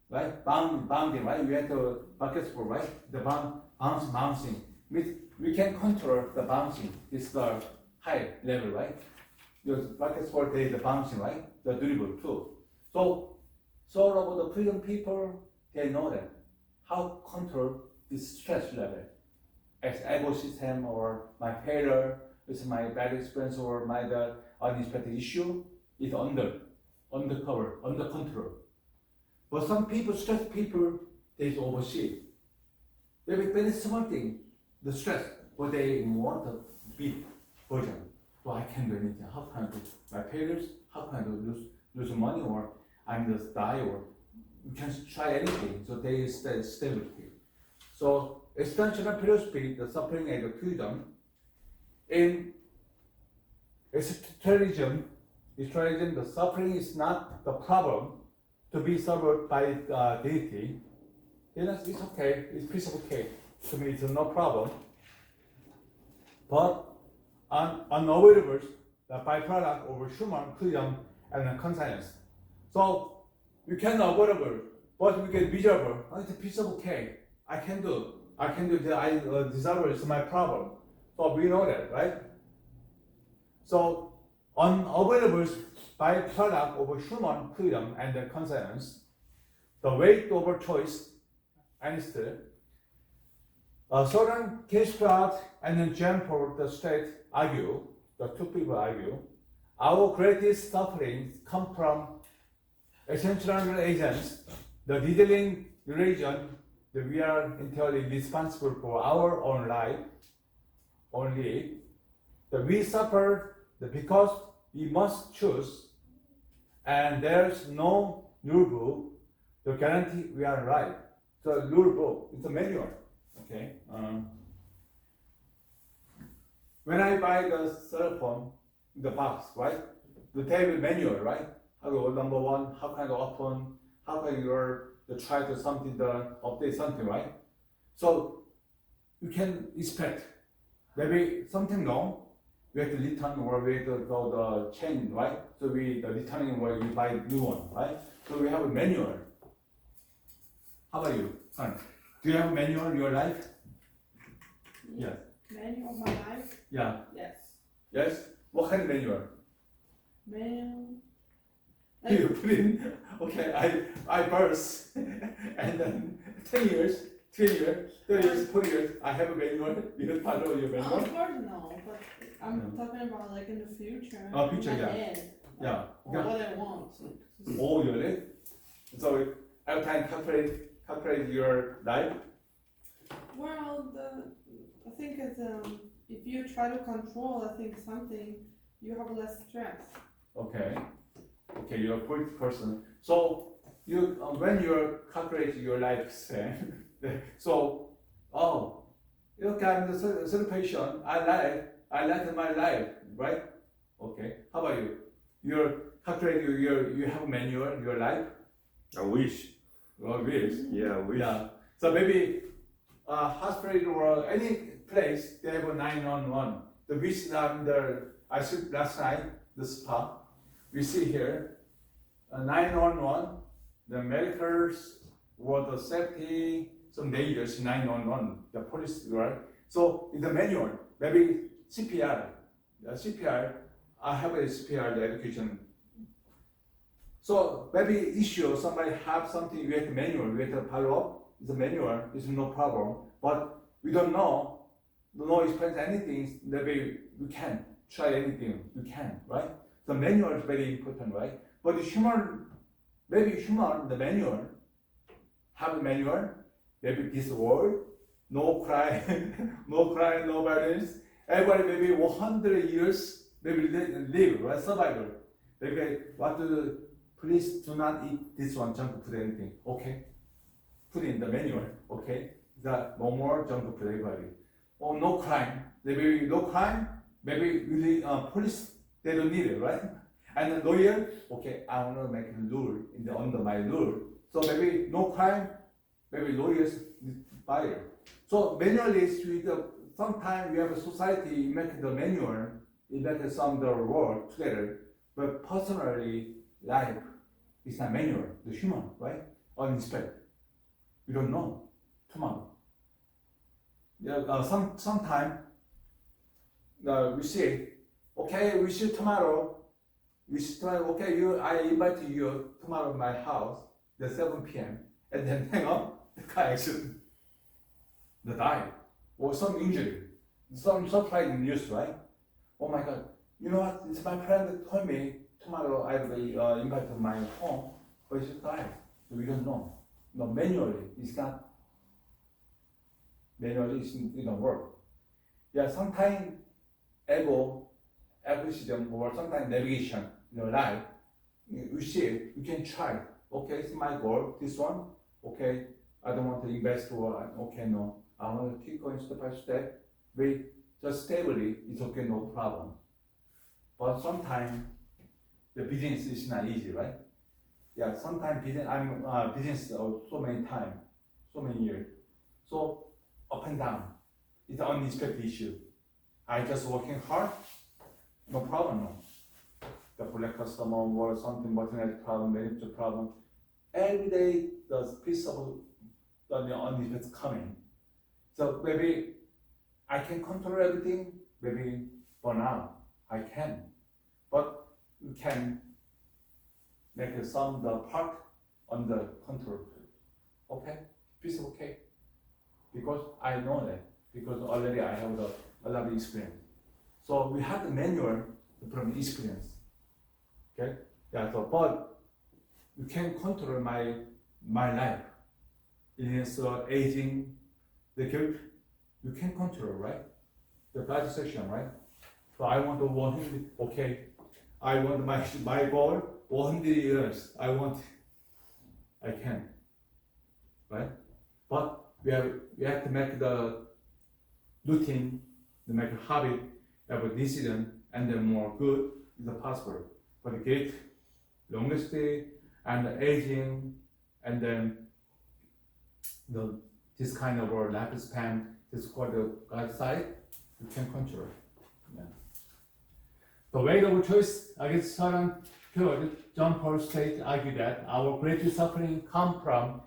right? Bounding, right? We have the basketball, right? The bouncing. We can control the bouncing. It's the high level, right? The basketball, they the bouncing, right? The dribble too. So about the prison people, they know that how control this stress level. As ego system or my failure, it's my bad experience or my unexpected issue is under control. But some people, stressed people, they oversee. Maybe very small thing, the stress, but they want a big version. So I can't do anything. How can I do my failures? How can I do lose money or I'm just die or you can try anything. So they stability. So extensional philosophy, the suffering and the freedom. In Esotericism, the suffering is not the problem to be solved by deity. It's okay, it's piece of cake. To me, it's no problem. But unavoidable, the byproduct of human freedom and conscience. So you can avoidable, but we get miserable. It's a piece of cake. I can do. The desire is my problem. So we know that, right? So unavoidable byproduct of human freedom and the conscience, the weight over choice, and still, Soren Kierkegaard and then Jean-Paul the State argue, the two people argue, our greatest sufferings come from essential agents, the diddling religion, that we are entirely responsible for our own life, only, that we suffer because we must choose, and there's no rule book to guarantee we are right. So rule book, it's a manual, okay? When I buy the cell phone, the box, right? The table manual, right? How to number one, how can you open, how can you try to something, update something, right? So you can expect maybe something wrong, we have to return or we have to go the change, right? So the returning where you buy new one, right? So we have a manual. How about you, son? Do you have a manual in your life? Yes. Manual of my life? Yeah. Yes. Yes? What kind of manual? Manual. You put in, okay, I burst, and then 10 years, 20 years, 30 years, 40 years, I have a manual, you follow your manual? Of course no, but I'm talking about like in the future. Oh, future, in my yeah. head, Yeah. or Yeah. what I want. Oh, really? So every time calculate your life? Well, I think it's if you try to control, I think something, you have less stress. Okay, you're a good person. So you when you calculate your lifespan, so I'm the situation. I like my life, right? Okay. How about you? You're calculating you have a manual your life. I wish. Oh, wish. Yeah, I wish. Yeah. So maybe hospital or any place they have a 911. The which I sleep last night the spa. We see here 911. The medicals or the safety some dangers 911. The police, right? So in the manual maybe CPR. CPR. I have a CPR education. So maybe issue somebody have something you have to manual, you have to follow up. It's a manual, it's no problem. But we don't know explain anything, maybe we can try anything, we can, right? The manual is very important, right? But the manual, have a manual, maybe this world, no crime, no violence. Everybody maybe 100 years, maybe live, right? Survival. Maybe what to do? Please do not eat this one junk food anything. Okay, put in the manual. Okay, that no more junk food everybody. Or no crime. Maybe no crime. Maybe really police they don't need it, right? And the lawyer, okay, I want to make a rule under my rule. So maybe no crime. Maybe lawyers fire. So manual is with the sometimes we have a society make the manual, it make some the work together, but personally life is not manual, the human, right? Uninspected. We don't know tomorrow. Yeah, sometime we see, okay, we see tomorrow. We see tomorrow. Okay, I invite you tomorrow to my house at 7 p.m. and then hang up the car accident, the die, or some injury, some surprising news, right? Oh my God! You know what? It's my friend that told me tomorrow I will be invited to my home, but she died. So we don't know. No, manually, it's not. Manually, it don't work. Yeah, sometimes algorithm or sometimes navigation in your life, you see it, you can try. Okay, it's my goal, this one. Okay, I don't want to invest or okay, no. I want to keep going step by step. Wait, just stably, it's okay, no problem. But sometimes the business is not easy, right? Yeah, sometimes business, I'm business so many times, so many years. So up and down, it's an unexpected issue. I just working hard, no problem, no. The black customer or something, bottleneck problem, manager problem. Every day, the piece of the unexpected coming. So maybe I can control everything, maybe for now, I can. But you can make some the part under control. Okay, piece of okay. Because I know that, because already I have a lot of experience. So we have the manual from experience. Okay? Yeah, so but you can control my life. Illness, aging, the guilt, you can control, right? The blood session, right? So I want to 100, okay, I want my goal, 100 years, I can, right? But we have to make the routine, to make a habit, have a decision, and then more good is possible. For the gait, longevity, and the aging, and then this kind of lifespan, this is called the guide you can control. Yeah. The weight of choice against certain period, John Paul State argued that our greatest suffering come from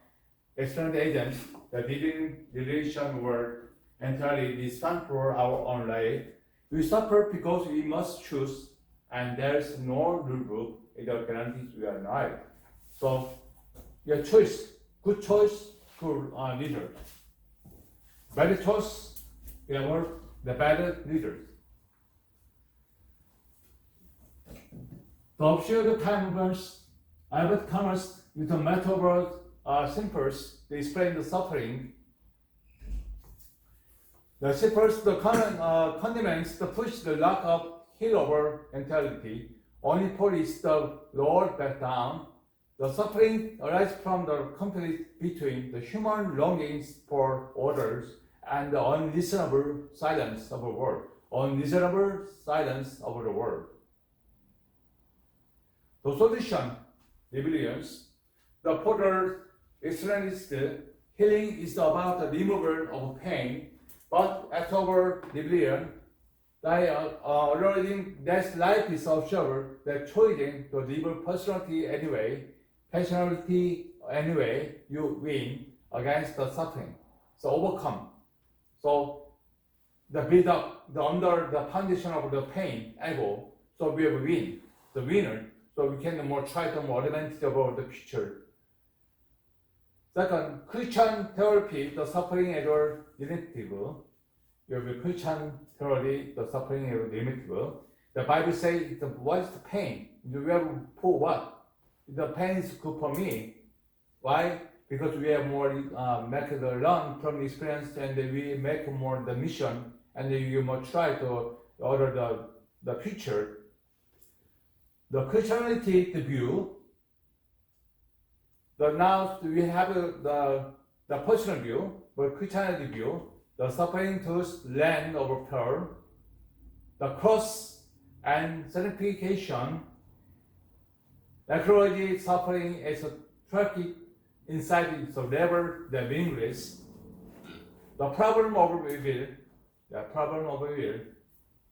external agents that didn't relation were entirely distant for our own life. We suffer because we must choose, and there's no rule book that guarantees we are right. So, your choice, good choice, good leader. Bad choice, the bad leaders. The obscure time verse, Albert Camus, with the metaphor simples, they explain the suffering. The simples, the condiments, the push the lack of heal-over mentality, only polish the Lord back down. The suffering arises from the conflict between the human longings for orders and the unreasonable silence of the world. Unreasonable silence of the world. The solution, rebellions, the Porter explains healing is about the removal of pain, but after rebellion, acknowledging that life is observed, that choosing to live personality anyway, you win against the suffering. So overcome. So the build up, under the foundation of the pain, ego, so we have win, the winner, so we can try to more advantage about the future. Second, Christian therapy, the suffering is limited. You have Christian therapy, the suffering is limited. The Bible says, what is the pain? You have for what? The pain is good for me. Why? Because we have more make the learn from experience, and we make more the mission, and you must try to order the future. The Christianity the view. Now we have the personal view, but Christianity view, the suffering to land of pearl, the cross and sanctification, ecology suffering as a tragic inside it, so never the meaningless. The problem of evil, the problem over here.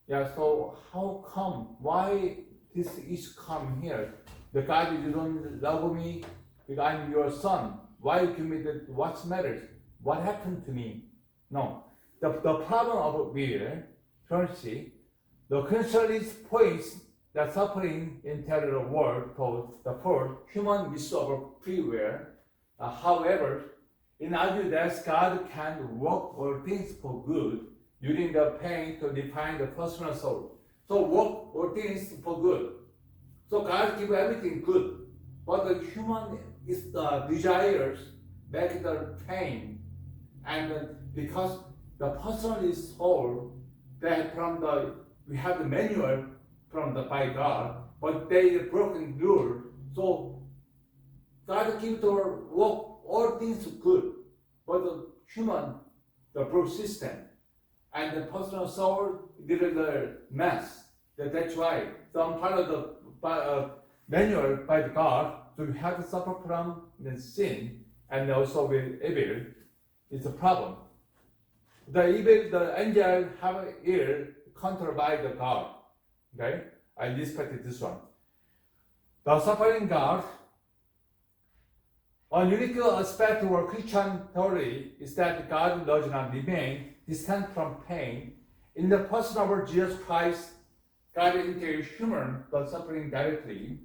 Yeah, so how come? Why this issue come here? The God, you don't love me because I'm your son. Why you give me what matters? What happened to me? No. The problem over here, currency, the concerns points that suffering in the world called the fourth human misuse of free will. However, in our view, that God can work all things for good using the pain to define the personal soul. So work all things for good. So God gives everything good, but the human is the desires make the pain, and because the personal soul, that we have the manual by God, but they broken rule. So God gives the work all things good, but the human, the broke system, and the personal soul did the mess. That's why some part of the manual by the God, so we have to suffer from the sin, and also with evil. It's a problem. The evil, the angel have ear controlled by the God. Okay, I respected this one. The suffering God. A unique aspect of our Christian theory is that God does not remain distant from pain. In the person of our Jesus Christ, God enters human the suffering directly.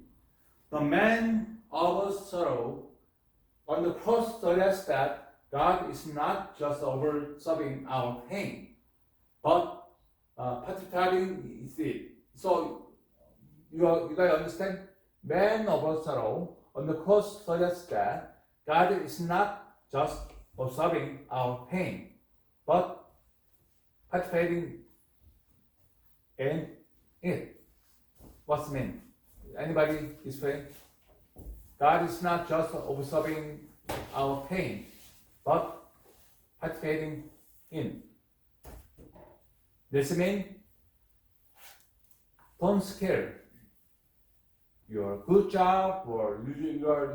The man of sorrow on the cross suggests that God is not just over-serving our pain, but participating in it. So you guys understand? Man of sorrow on the cross suggests that God is not just observing our pain, but participating in it. What's it mean? Anybody explain? God is not just observing our pain, but participating in. This means don't scare. Your good job or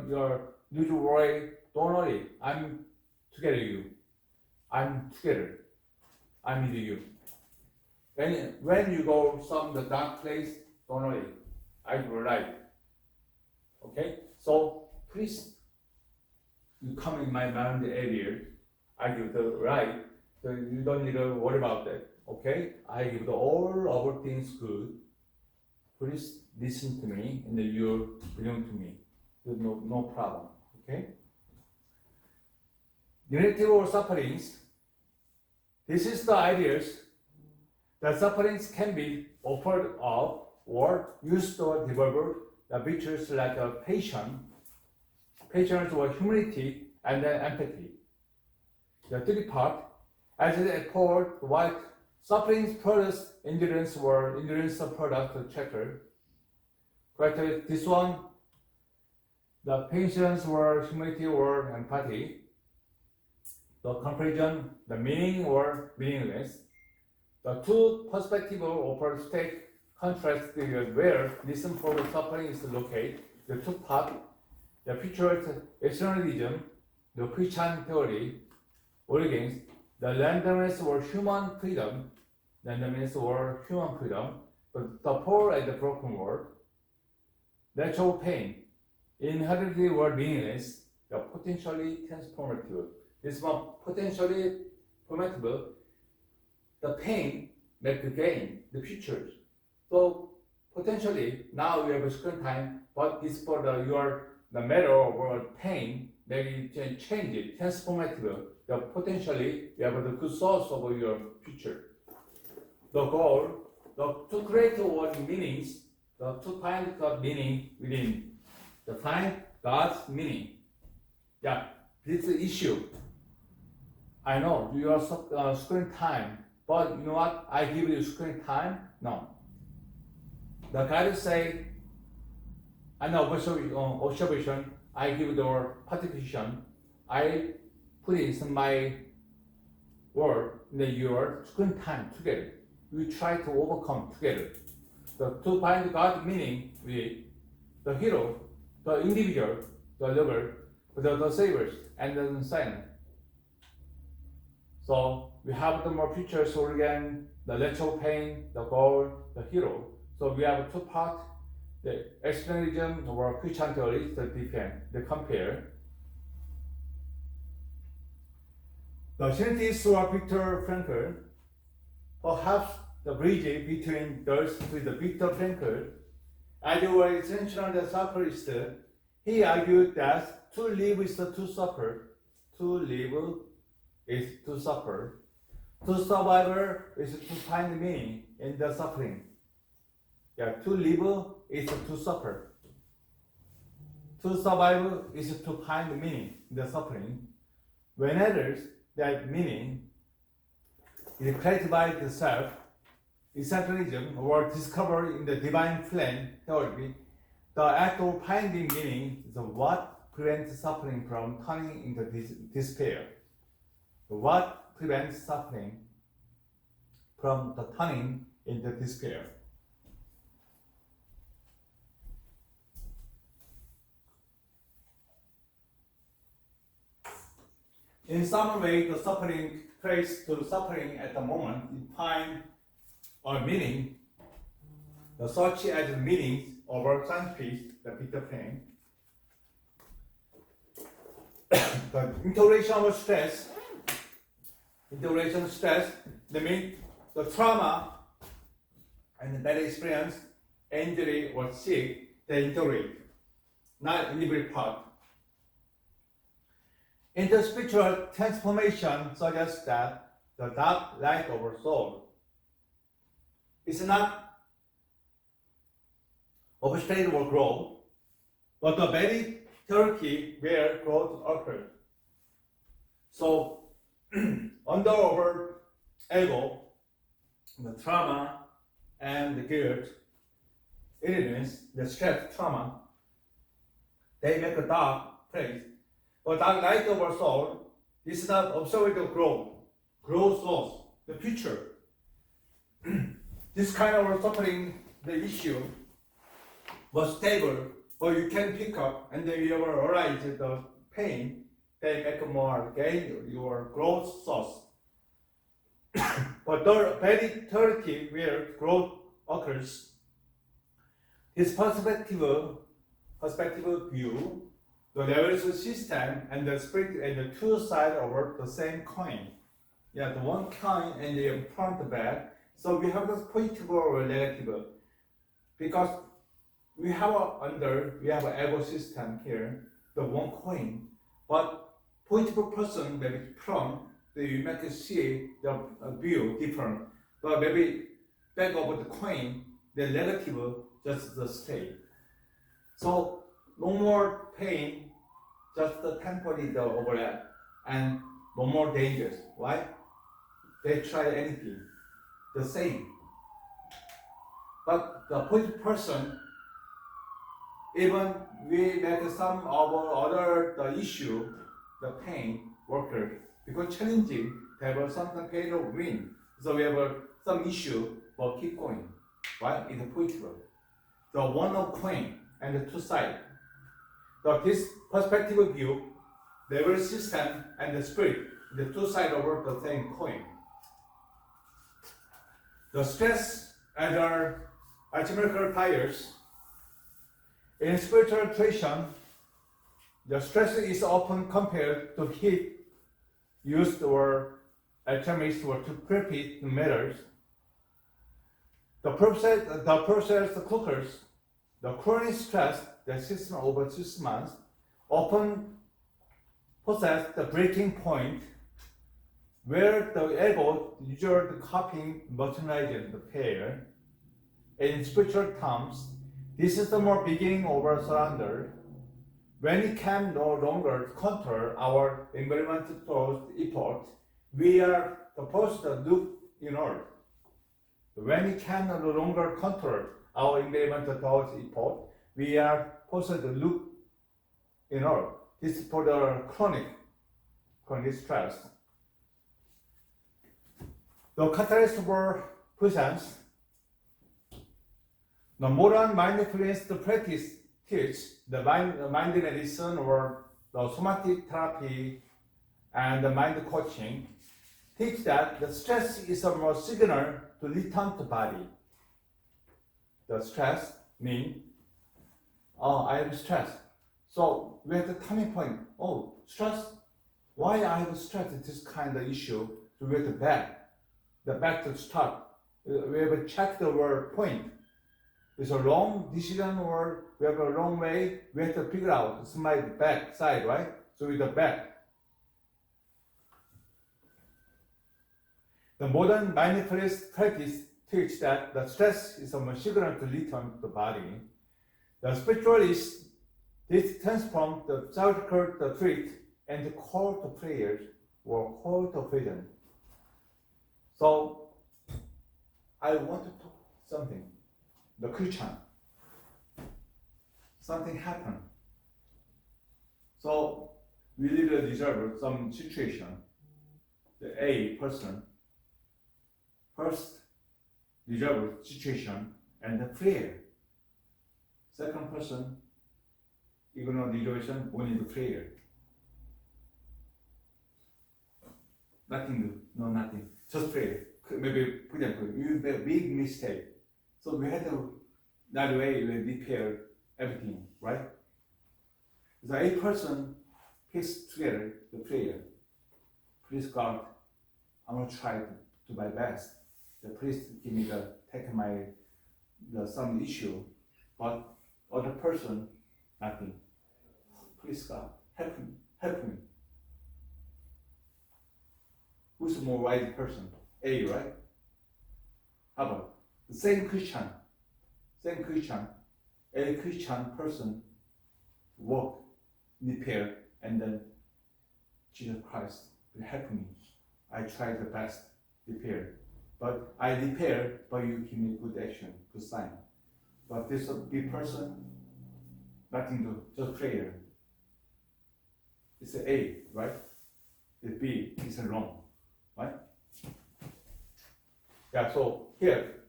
your usual worry, don't worry. I'm together with you. I'm together. I'm with you. When you go some the dark place, don't worry. I will light. Okay? So please, you come in my mind area. I give the right. So you don't need to worry about that. Okay? I give the all our things good. Please listen to me and you belong to me. There's no problem. Okay? Unity or sufferings. This is the ideas that sufferings can be offered up or used or developed the virtues like patience or humility, and then empathy. The third part, as it for what sufferings produce endurance or endurance product checker. Correct? This one, the patience or humility or empathy. The comparison, the meaning or meaningless. The two perspectives offer state contrast where listen for the suffering is located. The two part, the future externalism, the Christian theory, origins, the randomness or human freedom, the poor and the broken world, natural pain, inherently or meaningless, the potentially transformative. This one potentially formative, the pain make the gain, the futures. So potentially now you have a screen time, but this for the matter or pain, maybe change it, transformative. The potentially you have the good source of your future. The goal, to create one meanings, to find God's meaning within, to find God's meaning. Yeah, this is the issue. I know you are screen time, but you know what? I give you screen time? No. The guy say, I know observation, I give the participation, I put it in my word, your screen time together. We try to overcome together. To find God's meaning with the hero, the individual, the lover, the saviors, and the silent. So we have the more features organ, the lateral pain, the goal, the hero. So we have two parts, the explanationism or Christian theory, the defend, the compare. The scientist or Viktor Frankl, perhaps the bridge between those with the Viktor Frankl, as you were essential the sufferist, he argued that to live is to suffer, to live is to suffer, to survive is to find meaning in the suffering. Yeah, to live is to suffer. To survive is to find meaning in the suffering. Whenever that meaning is created by the self, essentialism or discovery in the divine flame theory, the act of finding meaning is what prevents suffering from turning into despair. What prevents suffering from the turning into despair? In some way, the suffering trace to suffering at the moment, you find a meaning. The such as meanings over scientific, the Peter Pan. The integration of stress, that means the trauma and the bad experience, injury or sick, they integrate, not individual part. Interspiritual transformation suggests that the dark light of our soul is not of state or growth, but the very hierarchy where growth occurs. So, under our ego, the trauma and the guilt, illness, the stress, trauma, they make a dark place. But dark light of our soul is not observable growth source, the future. This kind of suffering, the issue, was stable, but you can pick up and then you ever arise the pain, they make more gain your growth source. But the very territory where growth occurs, this perspective view, the levels system and the spirit and the two sides of the same coin. Yeah, the one coin and the front back. So we have this positive or negative, because we have an ego system here, the one coin, but positive person maybe front, you make see the view different, but maybe back of the coin, the negative just the stay. So no more pain, just the temporary the overlap, and no more dangers. Why? They try anything, the same. But the positive person, even we make some of other the issue, the pain worker, because challenging, they have something pain or win. So we have some issue, but keep going. Why? It's positive. The one of coin and the two sides. So this perspective view, level system and the spirit, the two sides of the same coin. The stress and our alchemical fires. In spiritual tradition, the stress is often compared to heat used or alchemists were to prepare the metals. The process cookers, the chronic stress, the system over 6 months, often possess the breaking point where the ego usually copying marginalizing the pair. In spiritual terms, this is the more beginning of our surrender, when we can no longer control our environment towards effort, we are supposed to look inward. When we can no longer control our environment towards effort, we are supposed to look inward. This is for the chronic stress. The catalyst for presence. The modern mindfulness practice teach the mind medicine or the somatic therapy and the mind coaching teach that the stress is a more signal to return to body. The stress mean, oh, I am stressed. So we have the turning point. Oh, stress. Why I have stress? This kind of issue. So we have to back to start. We have to check the word point. It's a wrong decision or we have a wrong way. We have to figure out. It's my back side, right? So with the back. The modern mindfulness practice teach that the stress is a signal to return to the body. The spiritualists this transform the surgical the treat and the call to prayers or call to vision. So I want to talk something. The Christian. Something happened. So we really deserve some situation. The A person first deserve situation and the prayer. Second person ignore deservation, only the prayer. Nothing, no nothing, just prayer. Maybe for example, you made a big mistake. So we had to that way we repair everything, right? The A person picks together the prayer. Please God, I'm gonna try to do my best. Please give me take my some issue, but other person nothing. Please God, help me. Who's the more wise person? A, right? How about the same Christian, a Christian person walk, repair, and then Jesus Christ will help me. I try the best, repair. But I repair, but you give me good action, good sign. But this big person, nothing to, just prayer. It's an A, right? The B is a wrong, right? Yeah, so here,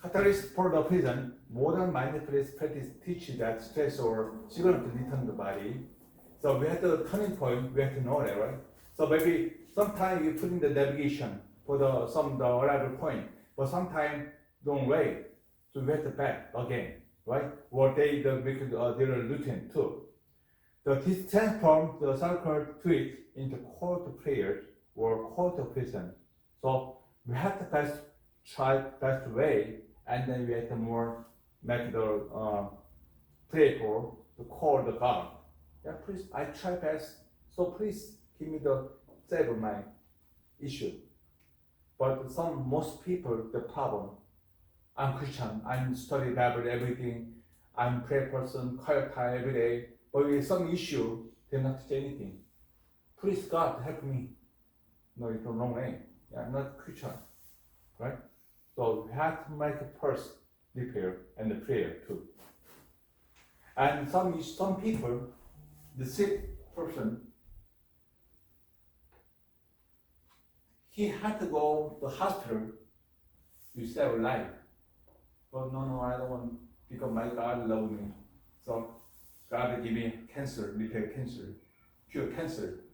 catalyst for the prison, modern mindfulness practice teach that stress or signal to return the body. So we have the turning point, we have to know that, right? So maybe sometimes you put in the navigation for the arrival point, but sometimes wrong way, so we have to back again, right? Or they make their routine too. This transform the circle tweet into call to prayer or call to prison. So we have to try best way, and then we have to more make the pray for to call the God. Yeah, please, I try best. So please give me the save my issue. But most people, the problem, I'm Christian, I'm study Bible, everything, I'm pray person, quiet time every day, but with some issue, they not say anything. Please God, help me. No, it's the wrong way. Yeah, I'm not Christian, right? So we have to make a first repair and the prayer too. And some people, the sick person, he had to go to the hospital to save life. But no, I don't want, because my God loves me. So God give me cancer, repair cancer, cure cancer.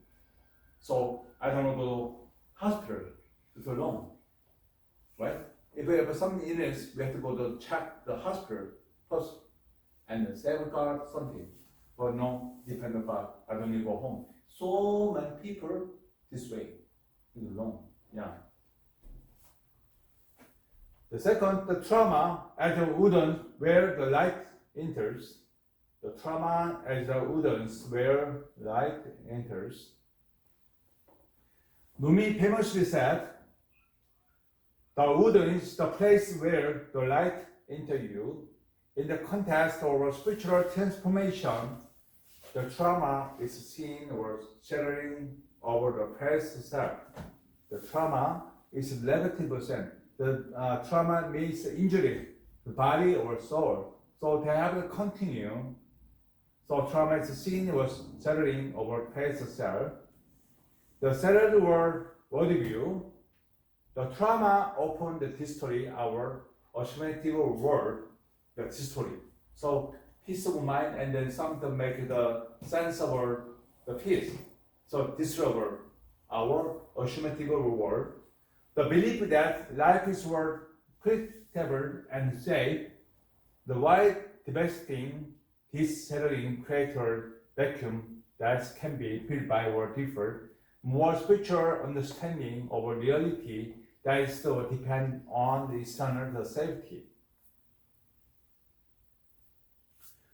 So I don't want to go to hospital too long, right? If we have some illness, we have to go to check the hospital first and save God something. But no, depend on God, I don't need to go home. So many people this way is wrong. Yeah. The second, the trauma as a wooden where the light enters. The trauma as a wooden where light enters. Rumi famously said, the wooden is the place where the light enters you. In the context of a spiritual transformation, the trauma is seen or shattering over the past self. The trauma is negative sense. The trauma means injury, the body or soul. So they have to continue. So trauma is seen or shattering over past self. The shattered worldview. The trauma opened the history, our assimilative world, the history. So peace of mind and then something make the sense of the peace. So discover our assumptive world. The belief that life is worth predictable and safe, the wide devastating, desettling creator vacuum that can be filled by or differ, more spiritual understanding of reality that is still depend on the external safety.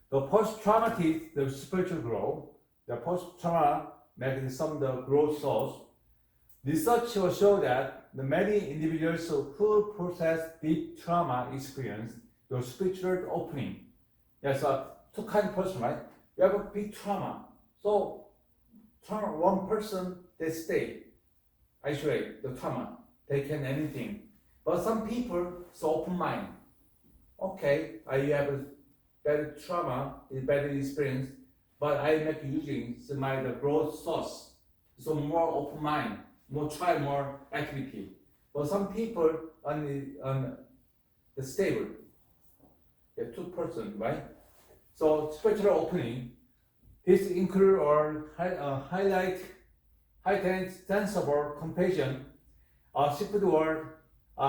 The post-traumatic, the spiritual growth, the post-trauma mechanism, the growth source. Research will show that the many individuals who process deep trauma experience the spiritual opening. Yes, two kind of person, right? You have a big trauma. So, one person, they stay, isolate the trauma. They can anything. But some people, so open mind. Okay, I have a bad trauma, a bad experience, but I make using the growth source. So more open mind, try more activity. But some people on the stable, they're two person, right? So spiritual opening, this include or highlight heightened sense of compassion, spiritual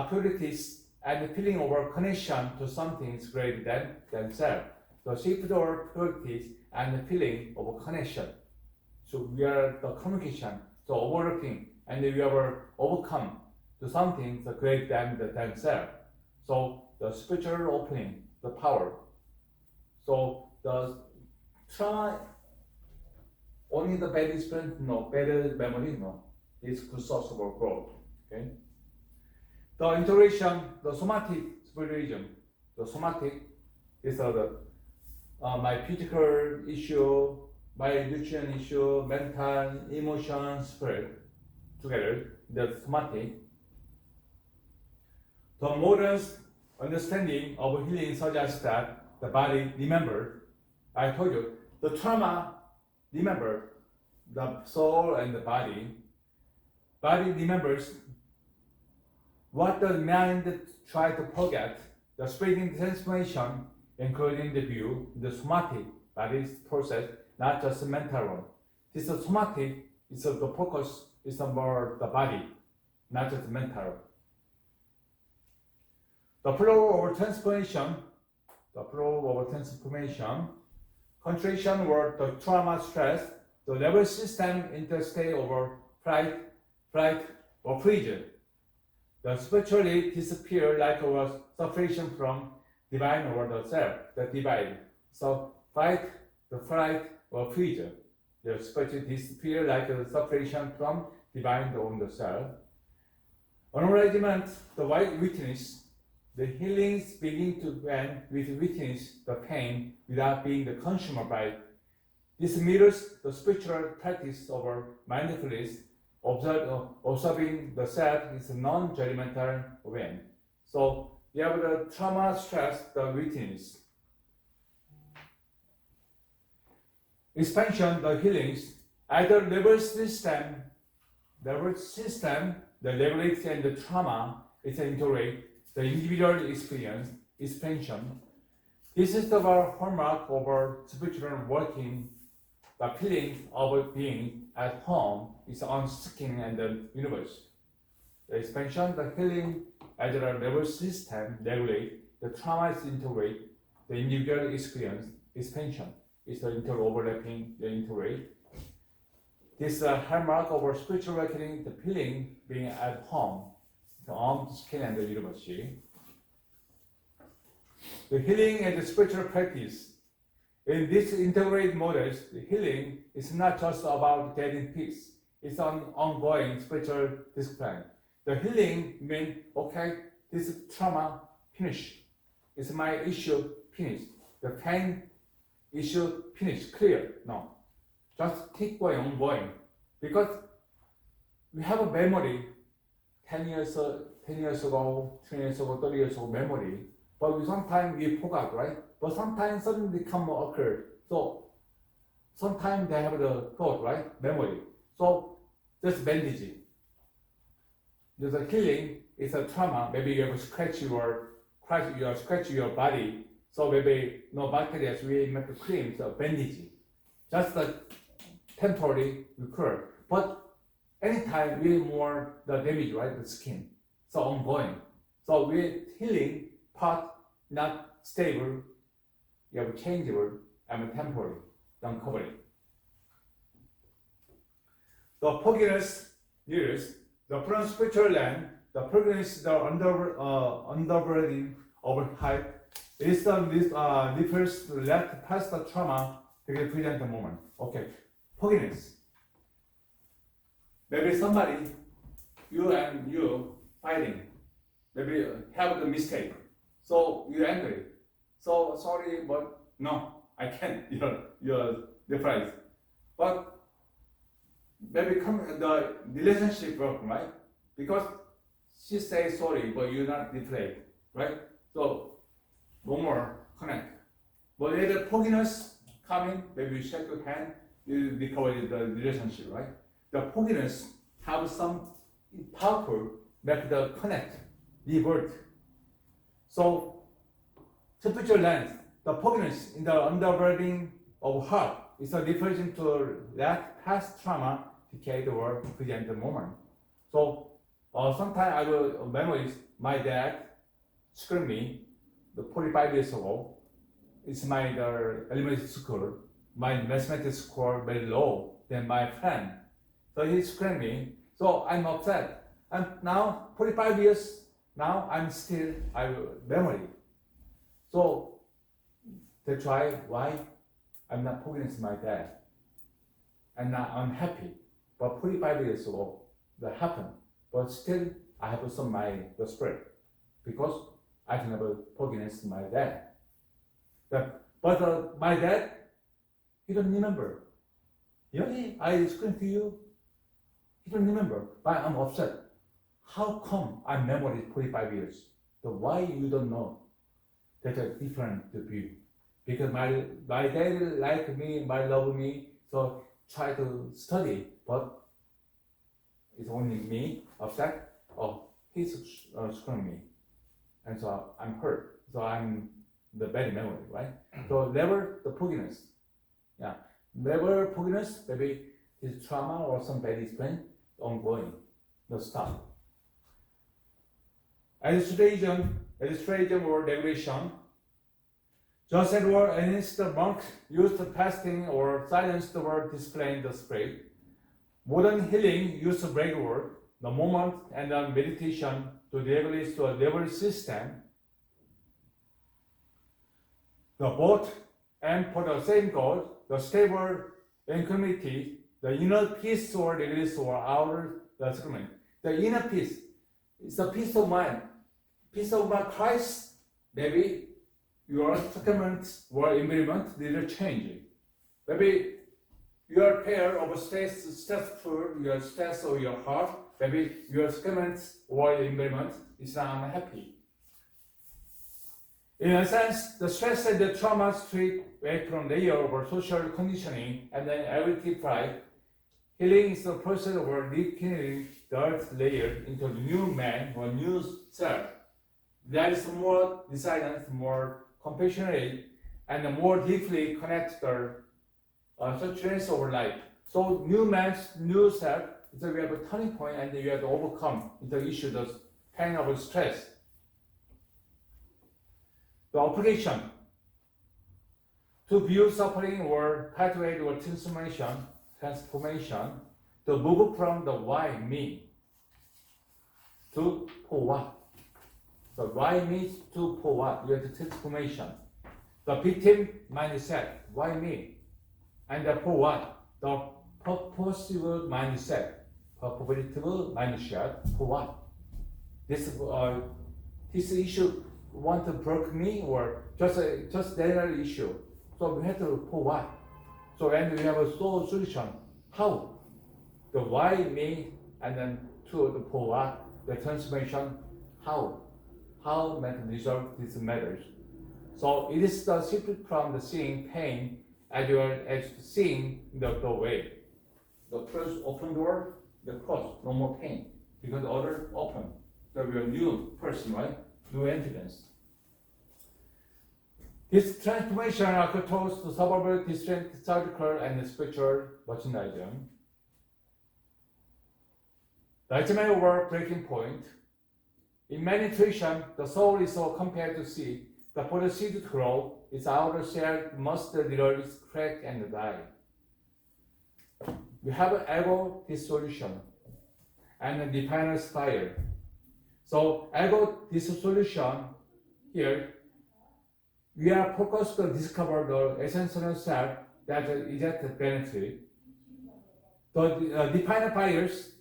purities, and feeling of connection to something greater than themselves. So spiritual purities and feeling of connection. So we are the communication, so overlooking, and we are overcome to something greater than themselves. So the spiritual opening, the power. So the trauma, only the bad experience, no, bad memory, no. It's good source of growth. Okay. The integration, the somatic spiritualism, the somatic is my physical issue, my nutrition issue, mental, emotion, spirit together. The somatic. The modern understanding of healing suggests that the body remembered. I told you the trauma remember the soul and the body. Body remembers what the mind tried to forget. The spreading transformation, including the view, the somatic body's process, not just the mental one. This is somatic. It's the focus is more the body, not just the mental. The flow of transformation, concentration or the trauma stress, the nervous system into state of flight, or freeze. The spiritually disappear like a separation from divine or the self, the divine. So fight, the flight, or freeze. The spiritually disappear like a separation from divine or the self. Acknowledgement, the white witness. The healings begin to when we witness the pain without being the consumer by it. This mirrors the spiritual practice of mindfulness. Observing the self is a non-judgmental event. So you have the trauma, stress, the witness. Expansion, the healings, either nervous system, the leverage and the trauma is integrate the individual experience, expansion. This is the hallmark of our spiritual working. The feeling of being at home is unsticking and the universe. The expansion, the healing, as a nervous system regulate, the trauma is integrate, the individual experience, expansion is the inter-overlapping, the integrate. This hallmark of our spiritual awakening, the feeling being at home, the arm, skin, and the universe. The healing and the spiritual practice. In this integrated models, the healing is not just about getting peace. It's an ongoing spiritual discipline. The healing means, okay, this trauma finished. It's my issue finished. The pain issue finished, clear. No, just keep going, ongoing. Because we have a memory 10 years ago, 20 years ago, 30 years ago memory, but sometimes we forgot, right? But sometimes suddenly come occur. So sometimes they have the thought, right? Memory. So just bandaging. There's a healing, it's a trauma. Maybe you have scratch your body. So maybe no bacteria, so we make a cream, so bandaging. Just a temporary recur. But anytime we more the damage, right? The skin. So ongoing. So we're healing part not stable, you have changeable and temporary, uncovering. The fogginess nearest the from spiritual land, the fogginess the underburden of height. It is this refers to left past the trauma to the present moment. Okay, fogginess. Maybe somebody, you and you fighting, maybe have the mistake. So you're angry. So sorry, but no, I can't. You're surprised. But maybe the relationship broken, right? Because she says sorry, but you're not betrayed, right? So no more connect. But later fogginess coming, maybe you shake your hand, you recover the relationship, right? The fogginess have some powerful make the connect, revert. So spiritual lens, the fogginess in the underburden of heart is a referring to that past trauma decade or present moment. So sometimes I will memories my dad screamed me the 45 years ago. It's my elementary school. My mathematics score very low than my friend. So he screamed me. So I'm upset. And now 45 years now I memory. So that's why I'm not forgetting my dad. I'm not unhappy. But 45 years ago that happened. But still I have some the spirit because I can never forget my dad. But my dad, he don't remember. Yeah, I screamed to you. He don't remember. But I'm upset. How come I memory 45 years? So why you don't know? That's a different view. Because my dad like me, love me, so try to study, but it's only me upset. Oh, he's screwing me, and so I'm hurt. So I'm the bad memory, right? So never the fogginess, yeah, never fogginess. Maybe it's trauma or some bad experience ongoing, no stop. Administration or regulation. Just as were against the monk used fasting or silence the word displaying the spirit. Modern healing used breathwork, the moment and the meditation to regulate the nervous system. The both aim for the same goal, the stable equanimity, the inner peace or release or outer the settlement. The inner peace is the peace of mind. Peace of mind, Christ, maybe your sacrament or environment need change. Maybe your pair of stressful, your stress of your heart, maybe your sacrament or environment is not unhappy. In a sense, the stress and the trauma strip away from layer of social conditioning and then everyday pride. Healing is the process of rekindling the earth layer into a new man or new self. That is more resilient, more compassionate, and more deeply connected situations of life. So new man's new self, so we have a turning point and you have to overcome the issue, the pain of stress. The application to view suffering or pathway or transformation, to move from the why me to for what. So why me to for what? You have the transformation. The victim mindset, why me? And the for what? The purposive mindset, purposive mindset, for what? This issue want to break me or just that issue. So we have to for what? So and we have a solution. How? The why me and then to the for what? The transformation. How? How man can resolve these matters. So it is the shift from the seeing pain as well as seeing the way. The first open door, the cross, no more pain. Because the other open. So we are new person, right? New evidence. This transformation occurs to survival, distinct, surgical, and spiritual merchandising. The ultimate over breaking point. In many traditions, the soul is so compared to seed. That for the seed to grow, its outer shell must literally crack and die. We have ego dissolution and a definer's fire. So ego dissolution here, we are focused to discover the essential self that is at the benefit. The definer fires,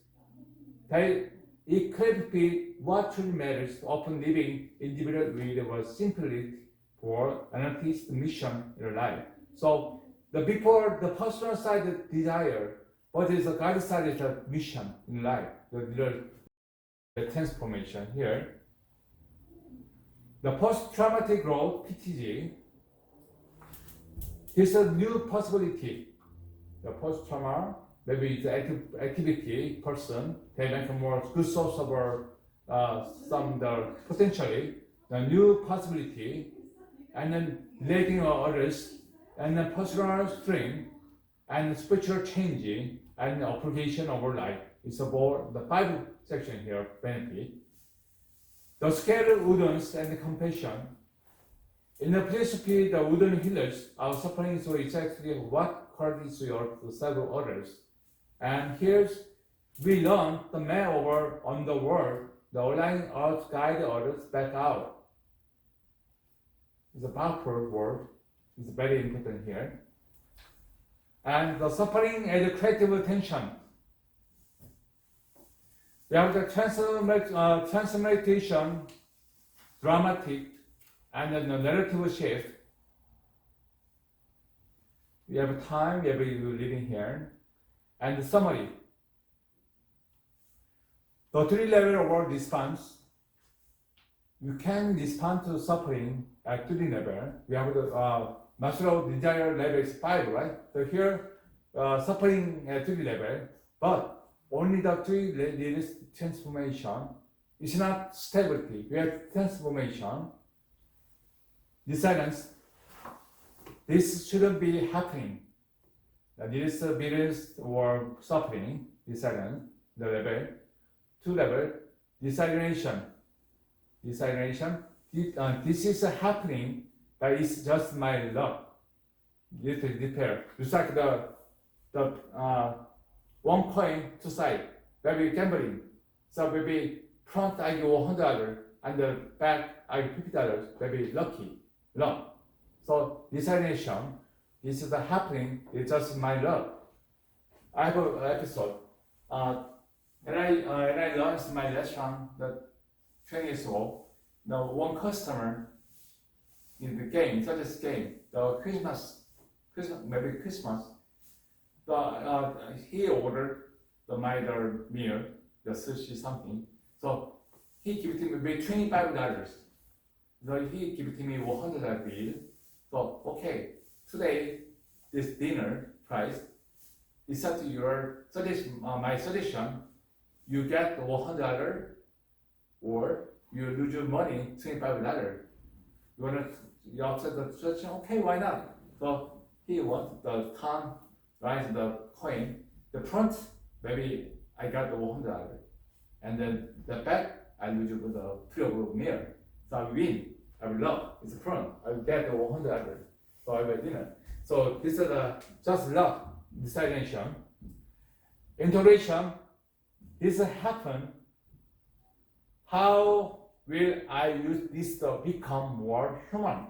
it could be what truly matters, often living individual with simply for an artist's mission in life. So before the personal side desire, what is the God side is the mission in life, the transformation here. The post-traumatic growth, PTG, is a new possibility. The post-trauma, maybe it's activity person, they make a more good source of potentially the new possibility, and then relating others, and then personal strength, and spiritual changing, and application of our life. It's about the 5 section here, benefit. The scale wounds and compassion. In the philosophy, the wooden healers, our suffering is exactly what causes you to serve others. And here's we learn the man over on the world, the allowing us to guide others back out. It's a powerful word. It's very important here. And the suffering and the creative tension. We have the transformation, dramatic, and then the narrative shift. We have time, we have you living here. And the summary. The 3 levels of our response. You can respond to suffering at 3 levels. We have the master of desire level is 5, right? So here, suffering at 3 levels, but only the 3 levels transformation. It's not stability. We have transformation. Resilience. This shouldn't be happening. This means or suffering, resilience, the level. 2 level, resignation. Resignation. This is happening, but it's just my luck. You have to repair. It's like the 1 coin, 2 sides. Maybe gambling. So maybe front I give $100 and the back I give $50. Maybe luck. So resignation. This is happening. It's just my luck. I have an episode. When I launched my restaurant, 20 years ago, the one customer in the game, such as game, the Christmas, he ordered the meal, the sushi something. So he gave me maybe $25. So he gave me $100 bill. So okay, today this dinner price is up to your suggestion. My suggestion, you get $100 or you lose your money, $25. You upset the suggestion, okay, why not? So he wants the ton, right, the coin. The front, maybe I got the $100. And then the back, I lose the free of meal. So I win. I will love. It's the front. I will get the $100. So I will dinner. So this is just luck, resignation. Integration. This happen. How will I use this to become more human?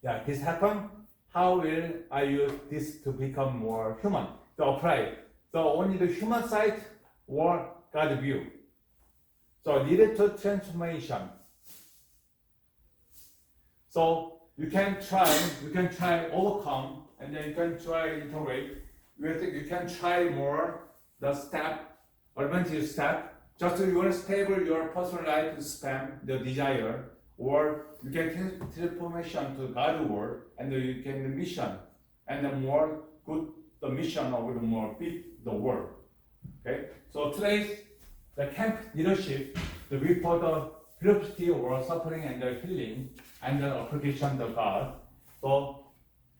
Yeah, this happen. How will I use this to become more human? To apply. So only the human side or God view. So needed to transformation. So you can try overcome, and then you can try integrate. You can try more the step, advantage step. Just you want to stable your personal life to spam the desire, or you can transformation to God word, and then you can the mission, and the more good the mission of the more big the world. Okay. So today's the camp leadership, the report of philosophy or suffering and the healing, and the application of God. So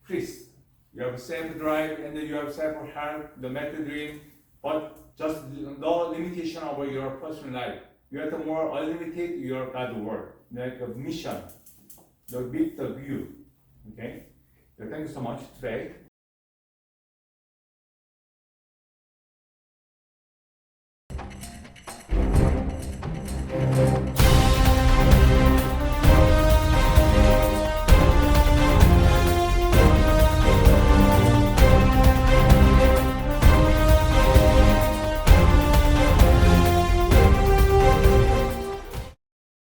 please, you have self-drive and you have self-help, the method dream, but just no limitation over your personal life. You have to more unlimited your God work, like a mission, the big the view. Okay, thank you so much today.